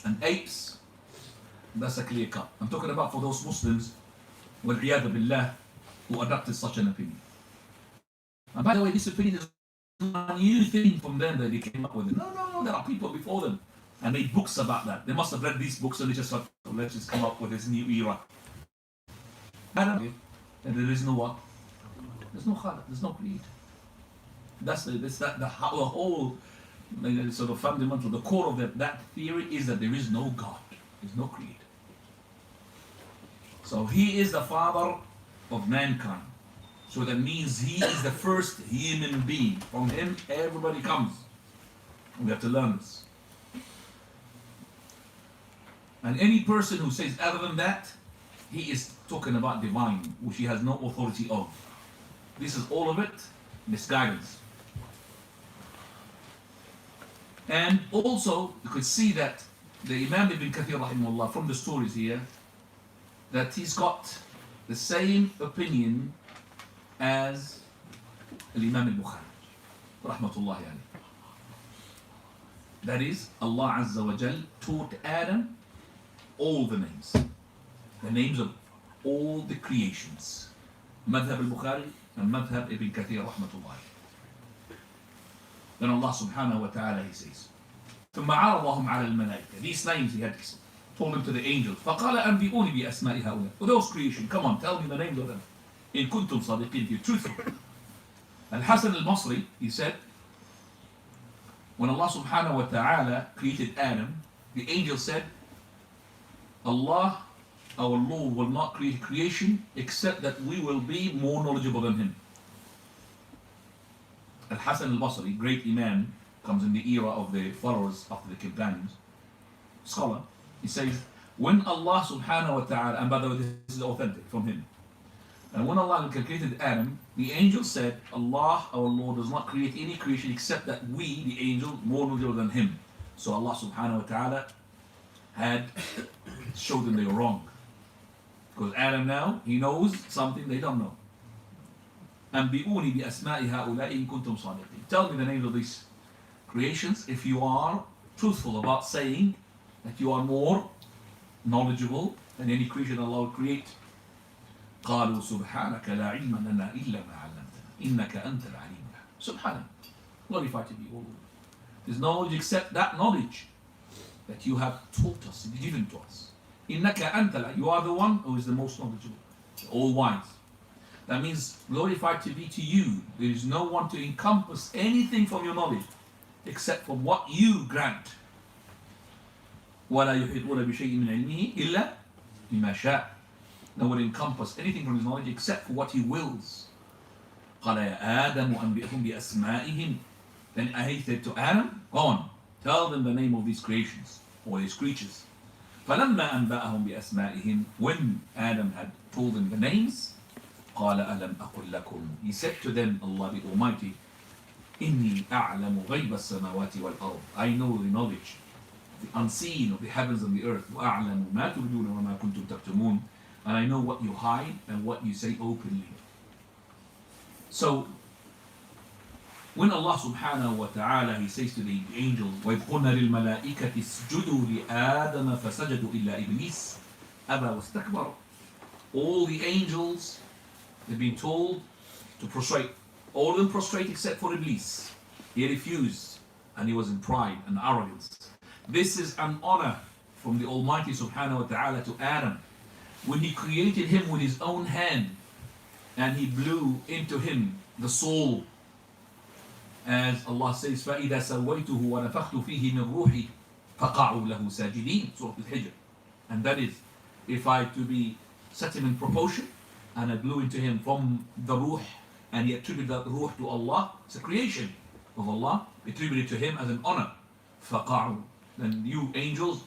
and apes, that's a clear cut. I'm talking about for those Muslims, وَالْعِيَاذُ بِاللَّهِ, who adopted such an opinion. And by the way, this opinion is a new thing from them that they came up with. No, there are people before them and made books about that. They must have read these books and they just thought, oh, let's just come up with this new era. And there is no what? There's no khalq, there's no creed. That's the whole sort of fundamental, the core of that theory is that there is no God, there's no creed. So he is the father of mankind. So that means he is the first human being. From him, everybody comes. We have to learn this. And any person who says other than that, he is talking about divine, which he has no authority of. This is all of it misguidance. And also, you could see that the Imam Ibn Kathir rahimahullah, from the stories here, that he's got the same opinion as Imam al-Bukhari rahmatullahi alayhi. That is, Allah Azza wa Jal taught Adam all the names of all the creations. Madhab al-Bukhari and Madhab Ibn Kathir rahmatullahi. Then Allah subhanahu wa ta'ala, he says, ثم عرضهم على الملائكة. These names he had told them to the angels. فقال أنبئوني بأسماء هؤلاء. For those creation, come on, tell me the names of them. إن كنتم صادقين, if you're truthful. Al-Hasan al-Basri, he said, when Allah subhanahu wa ta'ala created Adam, the angel said, Allah, our Lord, will not create creation except that we will be more knowledgeable than him. Al-Hasan al-Basri, great Imam, comes in the era of the followers after the companions, scholar, he says, when Allah subhanahu wa ta'ala, and by the way this is authentic from him, and when Allah created Adam, the angel said, Allah, our Lord, does not create any creation except that we, the angel, more knowledgeable than him. So Allah subhanahu wa ta'ala had showed them they were wrong. Because Adam now, he knows something they don't know. أنبئوني بأسماء هؤلاء إن كنتم صادقين. Tell me the names of these creations if you are truthful about saying that you are more knowledgeable than any creation Allah will create. قالوا سبحانك لا علم لنا إلا ما علمتنا إنك أنت العليم الحكيم. Subhanallah. Glorified to be all. There's no knowledge except that knowledge that you have taught us, given to us. إنك أنت العليم. You are the one who is the most knowledgeable, all wise. That means glorified to be to you. There is no one to encompass anything from your knowledge except from what you grant. ولا يحيطون بشيء من علمه إلا بما شاء. No one encompass anything from his knowledge except for what he wills. قال يا آدم أنبئهم بأسمائهم. Then I said to Adam, go on, tell them the name of these creations or these creatures. فلما أنبأهم بأسمائهم, when Adam had told them the names, قال ألم أقل لكم, he said to them, Allah the Almighty, إني أعلم غيب السماوات والأرض. I know the knowledge, the unseen of the heavens and the earth. وأعلم ما تبدون وما كنتم تكتمون. And I know what you hide and what you say openly. So, when Allah subhanahu wa ta'ala, he says to the angels, وَإِذْ قُلْنَا لِلْمَلَائِكَةِ اسْجُدُوا لِآدَمَ فَسَجَدُوا إِلَّا إِبْلِيسَ أَبَى وَاسْتَكْبَرَ. All the angels, they've been told to prostrate. All of them prostrate except for Iblis. He refused and he was in pride and arrogance. This is an honor from the Almighty subhanahu wa ta'ala to Adam. When he created him with his own hand and he blew into him the soul, as Allah says, فَإِذَا سَوَّيْتُهُ وَنَفَخْتُ فِيهِ مِنْ رُوحِي فَقَعُوا لَهُ سَاجِدِينَ. Surah Al-Hijr. And that is, if I to be set him in proportion and I blew into him from the ruh and he attributed that ruh to Allah, it's a creation of Allah, attributed to him as an honor. فَقَعُوا. Then you angels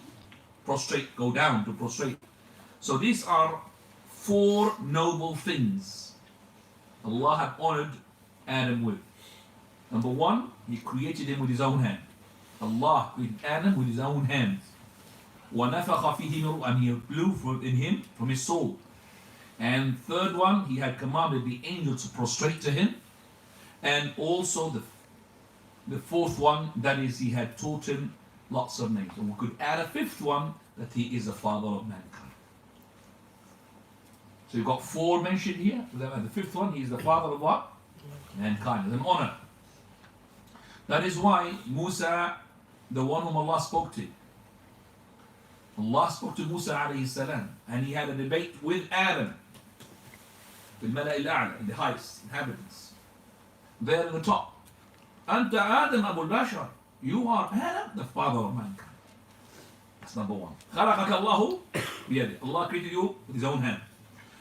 prostrate, go down to prostrate. So these are four noble things Allah had honored Adam with. Number one, he created him with his own hand. Allah created Adam with his own hands. وَنَفَخَ فِيهِ مِنْ رُوحِهِ, and he blew in him from his soul. And third one, he had commanded the angels to prostrate to him. And also the fourth one, that is, he had taught him lots of names. And we could add a fifth one, that he is the father of mankind. So you've got four mentioned here. And the fifth one, he is the father of what? Mankind. As an honor. That is why Musa, the one whom Allah spoke to, Allah spoke to Musa alayhi salam, and he had a debate with Adam, with Mala al-A'la, in the highest inhabitants, there in the top. Anta Adam Abu al-Bashar, you are Adam, the father of mankind. That's number one. خلقك الله بيده. Allah created you with His own hand.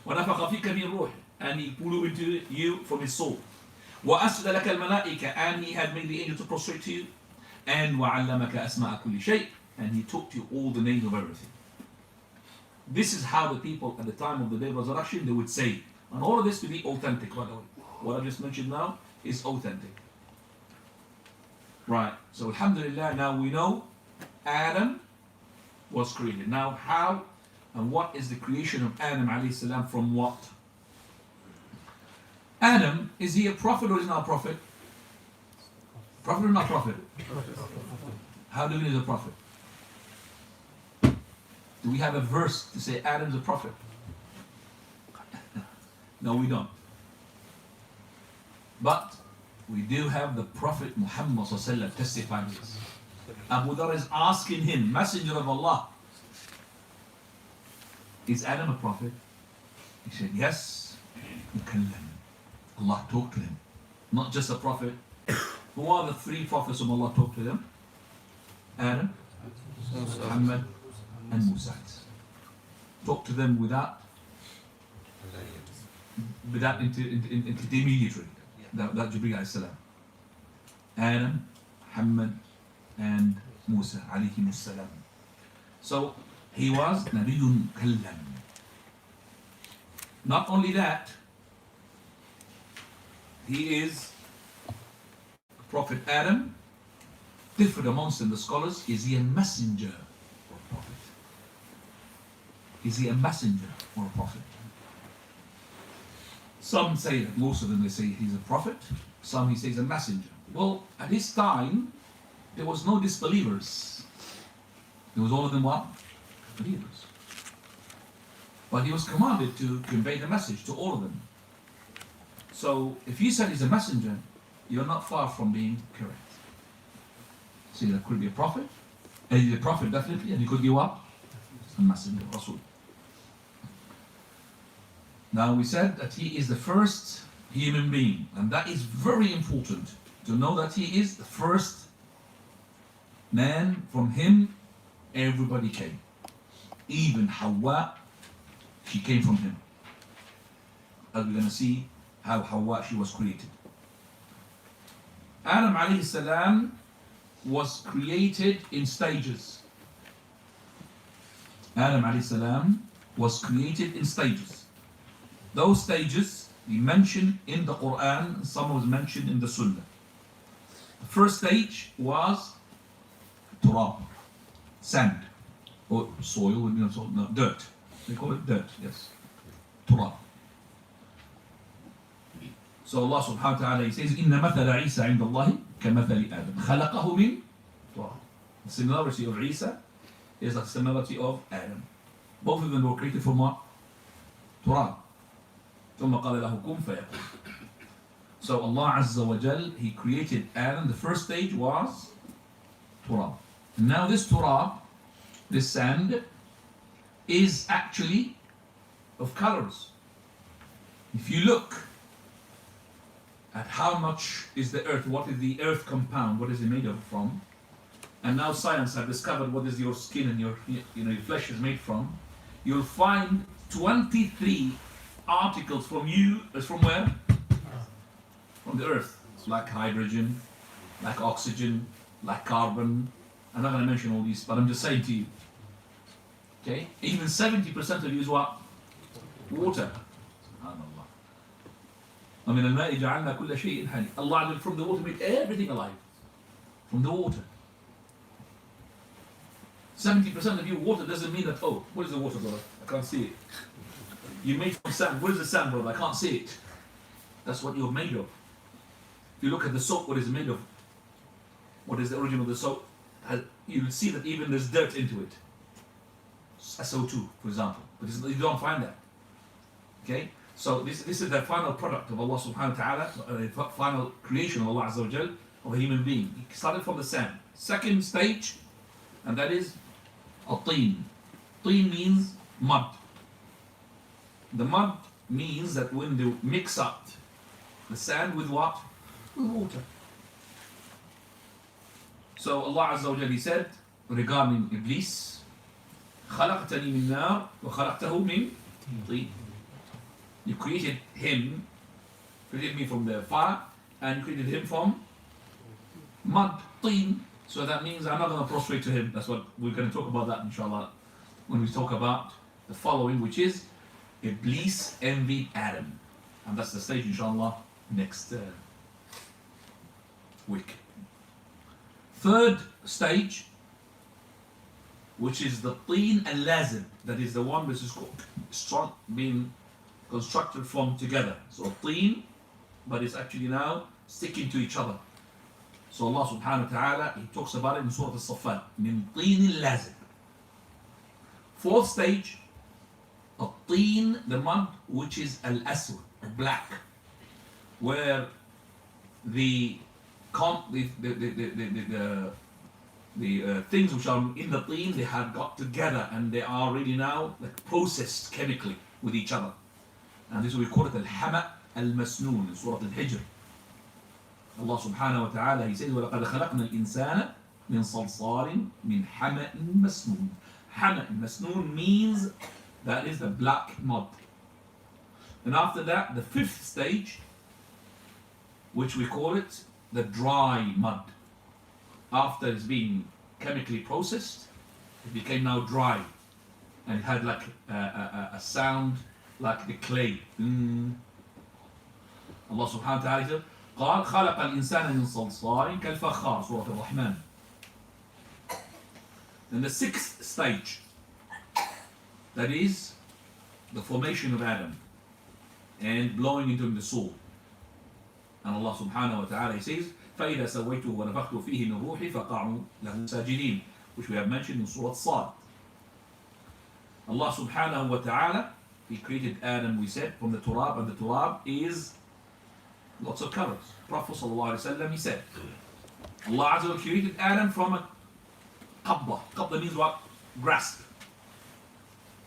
ونفخ فيك من روحه, and He blew into you from His soul. وأسجد لك الملائكة, and He had made the angel to prostrate to you. And وعلمك أسماء كل شيء, and He taught you all the names of everything. This is how the people at the time of the day of resurrection they would say, and all of this to be authentic, by the way. What I just mentioned now is authentic. Right, so alhamdulillah, now we know Adam was created. Now how and what is the creation of Adam alayhi salam from what? Adam, is he a prophet or is he not a prophet? Prophet or not prophet? How do we know he's a prophet? Do we have a verse to say Adam's a prophet? No, we don't. But we do have the Prophet Muhammad testifying this. Abu Dhar is asking him, Messenger of Allah, is Adam a prophet? He said, yes. Allah talked to him. Not just a prophet. Who are the three prophets whom Allah talked to them? Adam, Muhammad, and Musa. Talk to them without intermediary. That Jibreel alayhi salam. Adam, Muhammad, and Musa alayhi salam. So he was Nabiyyun Kallam. Not only that, he is Prophet Adam. Different amongst them, the scholars, is he a messenger or a prophet? Is he a messenger or a prophet? Some say that, most of them they say he's a prophet. Some he says a messenger. Well, at his time, there was no disbelievers. There was all of them what? Believers. But he was commanded to convey the message to all of them. So if you said he's a messenger, you're not far from being correct. So that could be a prophet, and he's a prophet definitely, and he could be what? A messenger, Rasul. Now we said that he is the first human being, and that is very important to know that he is the first man. From him everybody came. Even Hawa, she came from him. As we're going to see how Hawa, she was created. Adam alayhi salam was created in stages. Adam alayhi salam was created in stages. Those stages we mentioned in the Quran, some was mentioned in the Sunnah. The first stage was turab, sand, or soil, no, dirt. They call it dirt, yes. Turab. So Allah subhanahu wa ta'ala, he says, إِنَّ مَثَلَ عِيسَى عِنْدَ اللَّهِ كَمَثَلِ آدَمَ خَلَقَهُ مِنْ تُرَابٍ. The similarity of Isa is the similarity of Adam. Both of them were created from what? Turab. ثُمَّ قَالَ لَهُ كُنْ فَيَكُونَ. So Allah Azza wa Jal, He created Adam. The first stage was turab. And now this turab, this sand, is actually of colors. If you look at how much is the earth, what is the earth compound, what is it made of from, and now science have discovered what is your skin and your flesh is made from, you'll find 23 articles from you, is from where? From the earth. Like hydrogen, like oxygen, like carbon. I'm not going to mention all these, but I'm just saying to you. Okay? Even 70% of you is what? Water. I mean, Allah from the water made everything alive. From the water. 70% of you water doesn't mean that, oh, what is the water, brother? I can't see it. You made from sand. What is the sand, brother? I can't see it. That's what you're made of. If you look at the soap, what is it made of? What is the origin of the soap? You will see that even there's dirt into it. SO2, for example. But you don't find that. Okay? So this is the final product of Allah subhanahu wa ta'ala, the final creation of Allah Azza wa Jal, of a human being. He started from the sand. Second stage, and that is al-teen. Teen means mud. The mud means that when they mix up the sand with what? With water. So Allah Azza wa Jalla, He said regarding Iblis, خلقتني من نار وخلقته من طين. You created me from the fire, and you created him from mud, teen. So that means I'm not going to prostrate to him. That's what we're going to talk about that inshallah when we talk about the following, which is Iblis envied Adam. And that's the stage inshallah next week. Third stage, which is the teen and lazim, that is the one which is strong, being constructed from together. So teen, but it's actually now sticking to each other. So Allah subhanahu wa ta'ala, He talks about it in Surah Al-Saffat, min teen lazim. Fourth stage, a teen, the mud, which is al-aswad, black, where the things which are in the teen, they have got together and they are really now like processed chemically with each other. And this we call it al-hama al-masnoon in Surah Al-Hijr. Allah subhanahu wa ta'ala, He says, وَلَقَدْ خَلَقْنَا الْإِنسَانَ مِنْ صَلْصَالٍ مِنْ حَمَأٍ مَسْنُونٍ. Hama masnoon means that is the black mud. And after that, the fifth stage, which we call it the dry mud. After it's been chemically processed, it became now dry. And it had like a sound like the clay. Allah subhanahu wa ta'ala said, قال خلق الإنسان من صلصال كالفخار, Surah Al-Rahman. Then the sixth stage, that is the formation of Adam and blowing into him the soul. And Allah subhanahu wa ta'ala, He says, فَإِذَا سَوَيْتُهُ وَنَفَخْتُ فِيهِ مِنْ رُوحِي فَقَعُوا لَهُ سَاجِدِينَ, which we have mentioned in Surah Sad. Allah subhanahu wa ta'ala, He created Adam, we said, from the turab, and the turab is lots of colors. Prophet sallallahu alaihi wasallam, he said, Allah Azza wa Jalla created Adam from a qabda. Qabda means what? Grasp.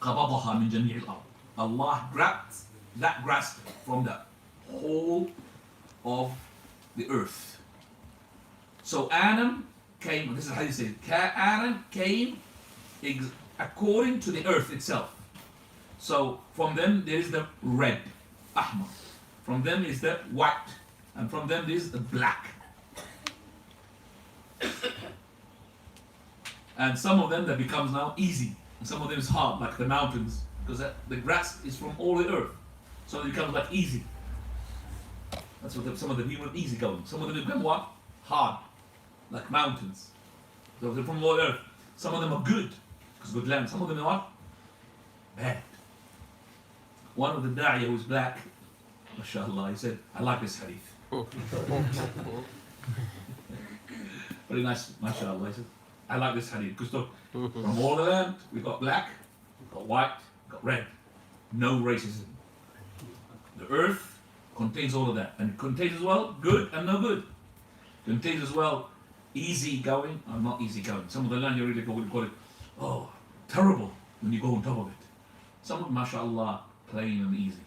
قَبَضَهَا مِنْ جَمِيعِ الْأَرْضِ. Allah grabbed that grasp from the whole of the earth. So Adam came, this is how you say it, Adam came according to the earth itself. So from them there is the red, ahmar. From them is the white. And from them there is the black. And some of them that becomes now easy. And some of them is hard, like the mountains. Because the grass is from all the earth. So it becomes like easy. That's what some of them are easy going. Some of them become what? Hard. Like mountains. So they're from all the earth. Some of them are good. Because good land. Some of them are what? Bad. One of the da'iyah who was black, mashallah, he said, I like this hadith. Very nice, mashallah. He said, I like this hadith. Because look, from all the land, we've got black, we've got white, we've got red. No racism. The earth contains all of that. And it contains as well good and no good. It contains as well easy going and not easy going. Some of the land you really call it, oh, terrible when you go on top of it. Some of them, mashallah, plain and easy.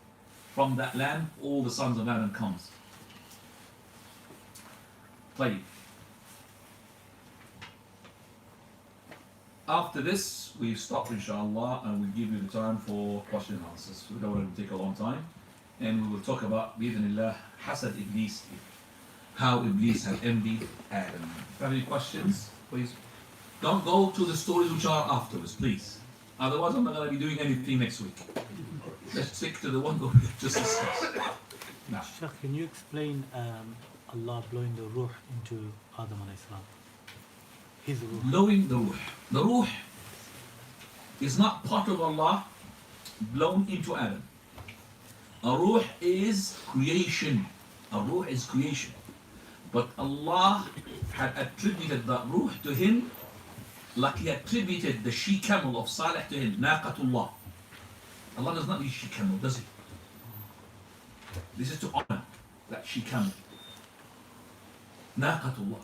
From that land, all the sons of Adam comes. طيب. After this, we stop inshallah and we give you the time for question and answers. We don't want to take a long time. And we will talk about, bi'idhnillah, Hasad Iblis, how Iblis had envied Adam. If you have any questions, please don't go to the stories which are afterwards, please. Otherwise, I'm not going to be doing anything next week. Let's stick to the one that we just discussed. Now, Sheikh, can you explain Allah blowing the ruh into Adam alayhi salam? His ruh. blowing the ruh. The ruh is not part of Allah blown into Adam. A ruh is creation. A ruh is creation. But Allah had attributed that ruh to him like He attributed the she-camel of Salih to him, Naqatullah. Allah does not use she-camel, does He? This is to honor that she-camel. Naqatullah.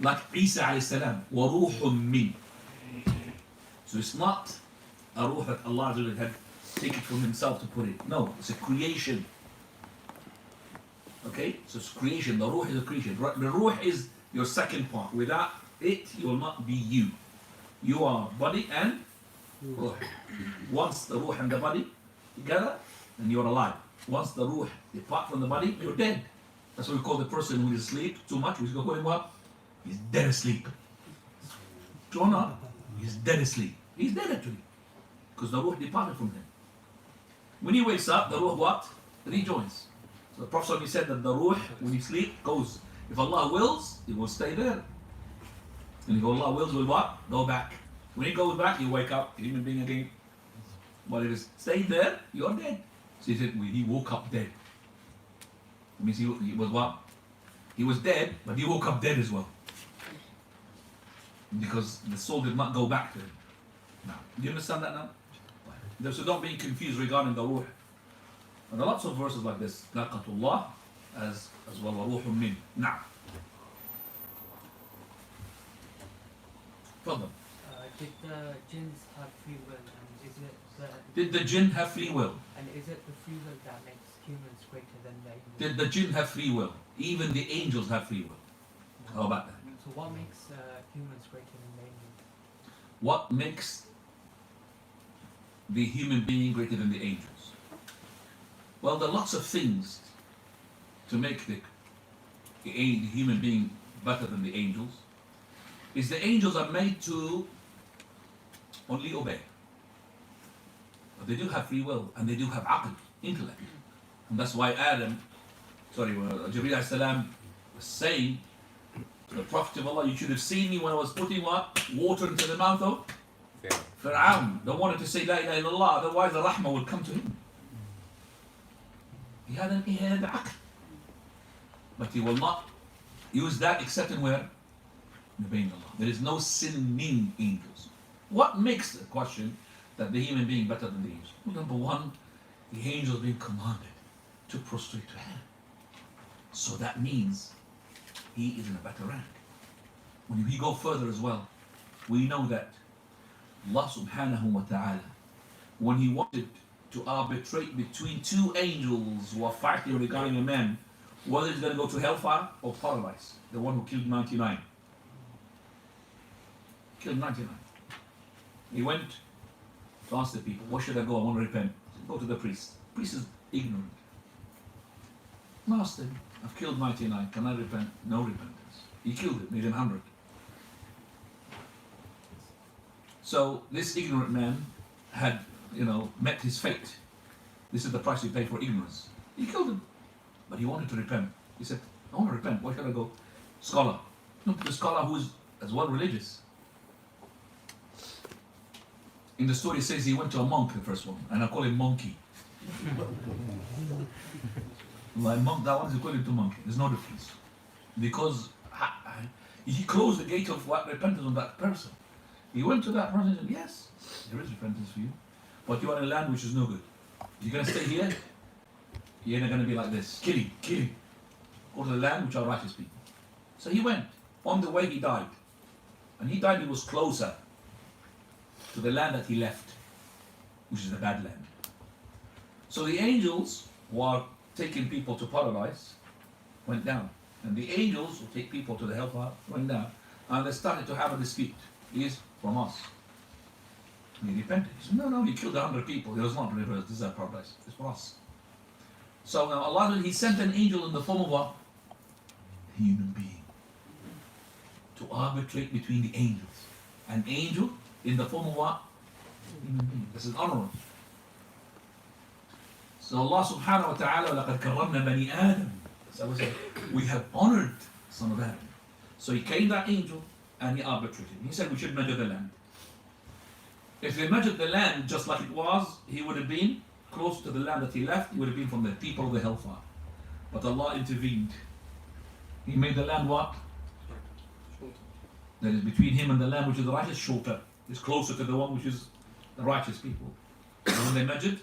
Like Isa alayhi salam, وَرُوحٌ مِّن. So it's not a ruh that Allah had taken from himself to put it. No, it's a creation. Okay? So it's creation. The ruh is a creation. The ruh is your second part. Without it, you will not be you. You are body and ruh. Once the ruh and the body together, then you're alive. Once the ruh depart from the body, you're dead. That's what we call the person who is asleep too much. We call him what? He's dead asleep. True or not? He's dead asleep. He's dead actually. Because the ruh departed from him. When he wakes up, the ruh what? Rejoins. So the Prophet said that the ruh, when you sleep, goes. If Allah wills, it will stay there. And if Allah wills, will what? Go back. When he goes back, you wake up, a human being again. But if it's staying there, you're dead. So he said, he woke up dead. It means he was what? He was dead, but he woke up dead as well. Because the soul did not go back to him. Now, do you understand that now? So don't be confused regarding the ruh. And there are lots of verses like this. Naqatullah as well, وَرُوحٌ مِّن. Now. Further. Did the jinns have free will, and is it Did the jinn have free will? and is it the free will that makes humans greater than the angels? Did the jinn have free will? Even the angels have free will. How about that? So what makes humans greater than the angels? What makes the human being greater than the angels? Well, there are lots of things to make the human being better than the angels. Is the angels are made to only obey. But they do have free will and they do have aql, intellect. And that's why Jibreel alayhi salam was saying to the Prophet of Allah, you should have seen me when I was putting what? Water into the mouth of Fir'aun. They wanted to say La ilaha illallah, otherwise the rahmah would come to him. He had aql. But he will not use that except in where? In obeying Allah. There is no sinning angels. What makes the question that the human being better than the angels? Well, number one, the angels being commanded to prostrate to him. So that means he is in a better rank. When we go further as well, we know that Allah subhanahu wa ta'ala, when he wanted to arbitrate between two angels who are fighting regarding a man, whether he's going to go to hellfire or paradise, the one who killed 99. Killed 99. He went to ask the people, where should I go? I want to repent. He said, go to the priest. The priest is ignorant. Asked him, I've killed 99. Can I repent? No repentance. He killed it, made him 100. So this ignorant man had, met his fate. This is the price you pay for ignorance. He killed him. But he wanted to repent. He said, I want to repent. Where should I go? Scholar. No, the scholar who is as well religious. In the story it says he went to a monk, the first one, and I call him monkey. Like monk, that one is equivalent to monkey. There's no difference. Because he closed the gate of repentance on that person. He went to that person and said, yes, there is repentance for you. But you are in a land which is no good. You're going to stay here, you're not going to be like this. Kill him. Go to the land which are righteous people. So he went. On the way he died. And he died, he was closer to the land that he left, which is the bad land. So the angels who are taking people to paradise went down. And the angels who take people to the hellfire went down. And they started to have a dispute. He is from us. And he repented. He said, no, he killed 100 people. He does not deserve paradise. It's for us. So now Allah, he sent an angel in the form of what? A human being. To arbitrate between the angels. An angel in the form of what? Human being. This is honorable. So Allah subhanahu wa ta'ala, لَقَدْ كَرَّمْنَا بَنِي آدَمَ. So we have honored son of Adam. So he came, that angel, and he arbitrated. He said we should measure the land. If they measured the land just like it was, he would have been close to the land that he left. He would have been from the people of the hellfire. But Allah intervened. He made the land what? That is between him and the land which is the righteous, shorter. It's closer to the one which is the righteous people. And when they measured,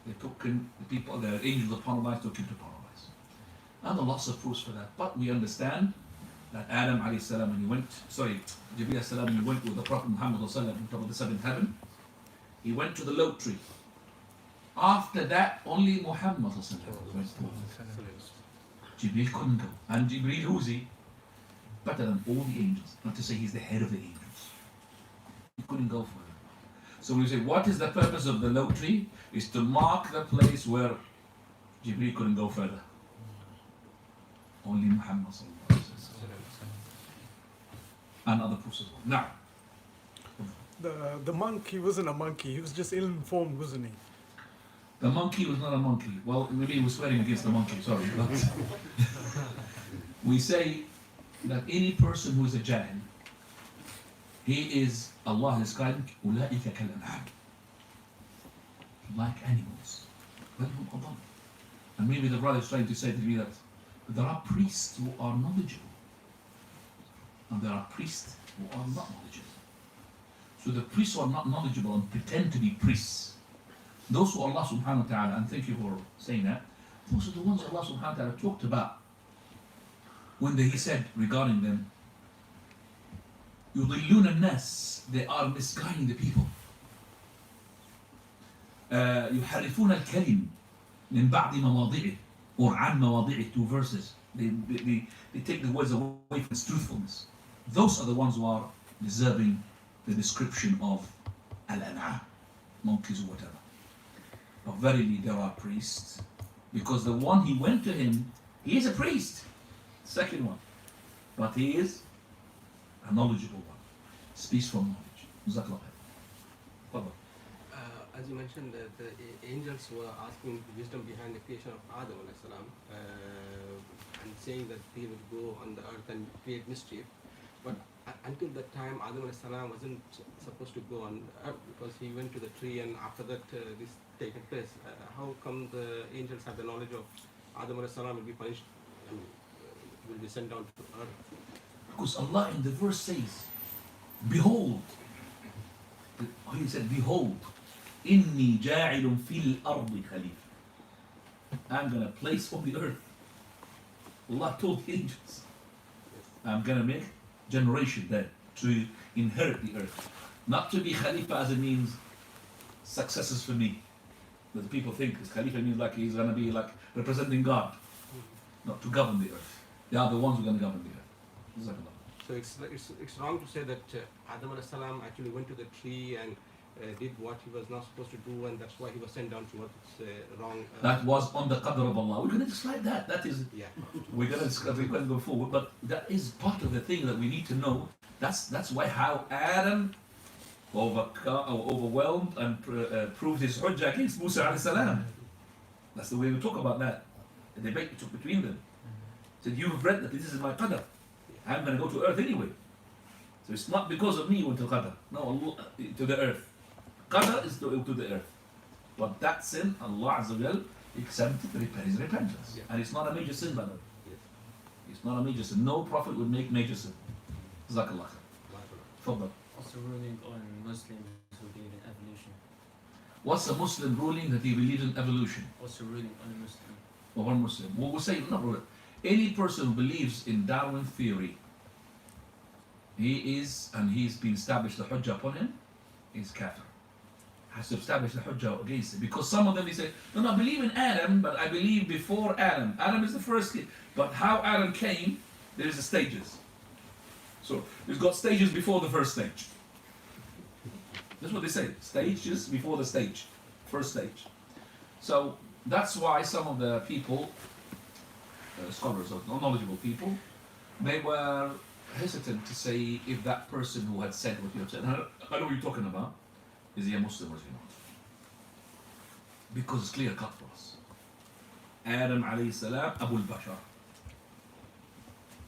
they took in the people, the angels of paradise took him to paradise. And the lots of proofs for that. But we understand that Adam alayhi salam, when he went, Jibreel alayhi salam, when he went with the Prophet Muhammad on top of the seventh heaven, he went to the lote tree. After that, only Muhammad went to Jibreel couldn't go. And Jibreel, who's he? Better than all the angels. Not to say he's the head of the angels. He couldn't go further. So we say, what is the purpose of the lote tree? Is to mark the place where Jibreel couldn't go further. Only Muhammad and other prophets as well. Now, The monk, he wasn't a monkey. He was just ill-informed, wasn't he? the monkey was not a monkey. Well, maybe he was swearing against the monkey, sorry. But we say that any person who is a jahil, he is, Allah described, أُولَٰئِكَ كَالْأَنْعَامِ, like animals. بَلْ هُمْ أَضَلُّ. And maybe the brother is trying to say to me that there are priests who are knowledgeable, and there are priests who are not knowledgeable. So the priests who are not knowledgeable and pretend to be priests, those who Allah subhanahu wa ta'ala, and thank you for saying that, those are the ones Allah subhanahu wa ta'ala talked about when He said regarding them, يُضِلُّونَ النَّاسِ, they are misguiding the people. يُحَرِّفُونَ الْكَلِمِ مِنْ بَعْدِ مَوَاضِعِهِ, or عَنْ مَوَاضِعِهِ, 2 verses. They take the words away from its truthfulness. Those are the ones who are deserving the description of al-an'am, monkeys or whatever. But verily there are priests, because the one he went to him, he is a priest. Second one. But he is a knowledgeable one. Speaks from knowledge. Jazakallah khair. As you mentioned, the angels were asking wisdom behind the creation of Adam alayhi salam, and saying that he would go on the earth and create mischief. But until that time, Adam alayhi salam wasn't supposed to go on earth because he went to the tree, and after that this taken place. How come the angels have the knowledge of Adam alayhi salam will be punished and will be sent down to earth? Because Allah in the verse says, behold, he said, behold, inni ja'ilun fil ardi khalifa. I'm going to place on the earth. Allah told the angels, I'm going to make generation there to inherit the earth. Not to be Khalifa as it means successors for me. That the people think Khalifa means like he's going to be like representing God. Not to govern the earth. They are the ones who are going to govern the earth. So it's wrong to say that Adam alayhi salam actually went to the tree and did what he was not supposed to do, and that's why he was sent down to earth. It's wrong. That was on the qadr of Allah. We're going to describe that. That is, yeah. we're going to describe. We're going to go forward, but that is part of the thing that we need to know. That's why how Adam overwhelmed and proved his hujjah against Musa alayhi salam. That's the way we talk about that. The debate we took between them. Said, you have read that this is my qadr. I'm going to go to earth anyway. So it's not because of me you went to qadr. No, Allah, to the earth. Qadr is to the earth. But that sin, Allah Azza wa Jal exempted his repentance. Yeah. And it's not a major sin, by the way. Yes. It's not a major sin. No prophet would make major sin. Jazakallah khair. Tfaddal. What's the ruling on Muslims who believe in evolution? What's a Muslim ruling that he believes in evolution? What's the ruling on a Muslim? Or one Muslim? Well, we'll say, not ruling. Any person who believes in Darwin theory, he is, and he's been established the hujjah upon him, is kafir. Has to establish the hujjah against it. Because some of them, they say, no, I believe in Adam, but I believe before Adam. Adam is the first kid. But how Adam came, there's the stages. So, there's got stages before the first stage. That's what they say. Stages before the stage. First stage. So, that's why some of the people, scholars or knowledgeable people, they were hesitant to say if that person who had said what you have said, I know what you're talking about, is he a Muslim or is he not? Because it's clear cut for us. Adam alayhi salam, Abu al-Bashar.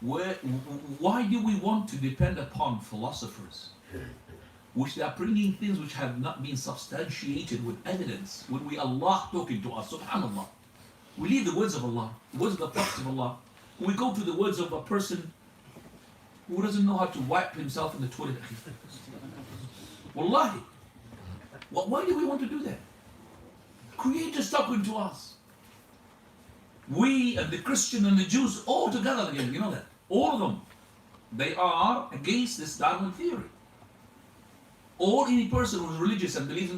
Why do we want to depend upon philosophers which they are bringing things which have not been substantiated with evidence when we Allah talking to us, subhanallah. We leave the words of Allah, the words of the prophets of Allah. We go to the words of a person who doesn't know how to wipe himself in the toilet. Wallahi. Why do we want to do that? Creators talking to us. We and the Christian and the Jews all together again, you know that. All of them. They are against this Darwin theory. Or any person who's religious and believes in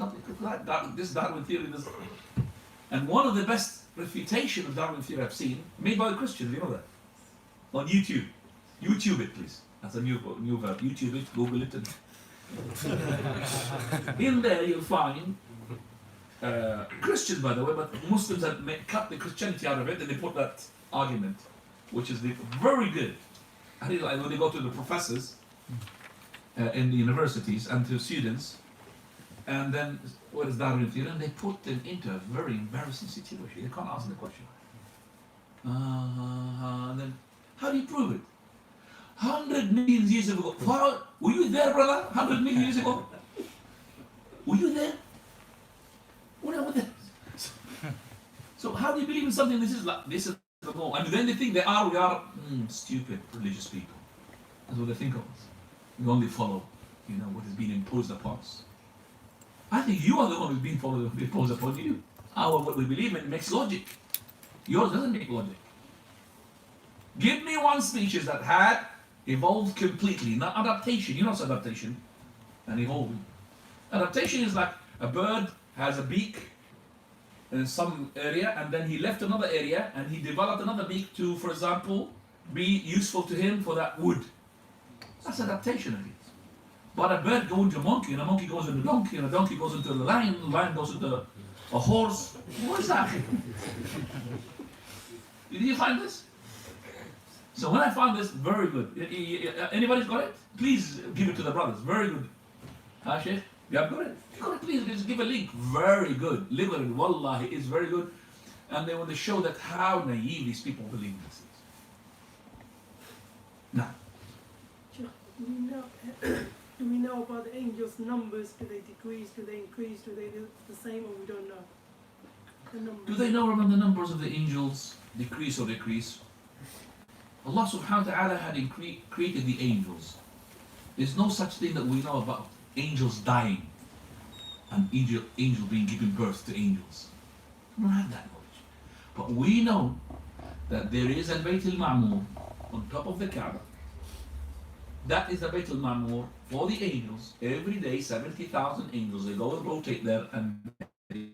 this Darwin theory. And one of the best refutation of Darwin theory I've seen, made by a Christian, you know that? On YouTube. YouTube it, please. That's a new verb. YouTube it, Google it. In there you'll find Christians, by the way, but Muslims have cut the Christianity out of it and they put that argument, which is very good. I really like when they go to the professors in the universities and to students, and then what is Darwin theory? And they put them into a very embarrassing situation. They can't answer the question. And then, how do you prove it? 100 million years ago. Were you there, brother? 100 million years ago? Were you there? What are there? So how do you believe in something this is the law? And then they think we are stupid religious people. That's what they think of us. We only follow, what is being imposed upon us. I think you are the one who's being imposed upon you. What we believe in makes logic. Yours doesn't make logic. Give me one species that had evolved completely, not adaptation. You know what's adaptation? And evolving. Adaptation is like a bird has a beak in some area, and then he left another area, and he developed another beak to, for example, be useful to him for that wood. That's adaptation, I guess. But a bird goes into a monkey, and a monkey goes into a donkey, and a donkey goes into a lion goes into a horse. What is that? Did you find this? So when I found this, very good. Anybody's got it? Please give it to the brothers. Very good. Sheikh? You have got it? Please just give a link. Very good. Literally, wallahi, it's very good. And they want to show that how naive these people believe this is. Now. Do we know about the angels' numbers? Do they decrease? Do they increase? Do they do the same, or we don't know? The numbers. Do they know about the numbers of the angels decrease or decrease? Allah subhanahu wa ta'ala had created the angels. There's no such thing that we know about angels dying and angel being given birth to angels. We don't have that knowledge. But we know that there is al-Bayt al-Ma'mur on top of the Kaaba. That is the Bayt al-Ma'mur for the angels. Every day, 70,000 angels, they go and rotate there and they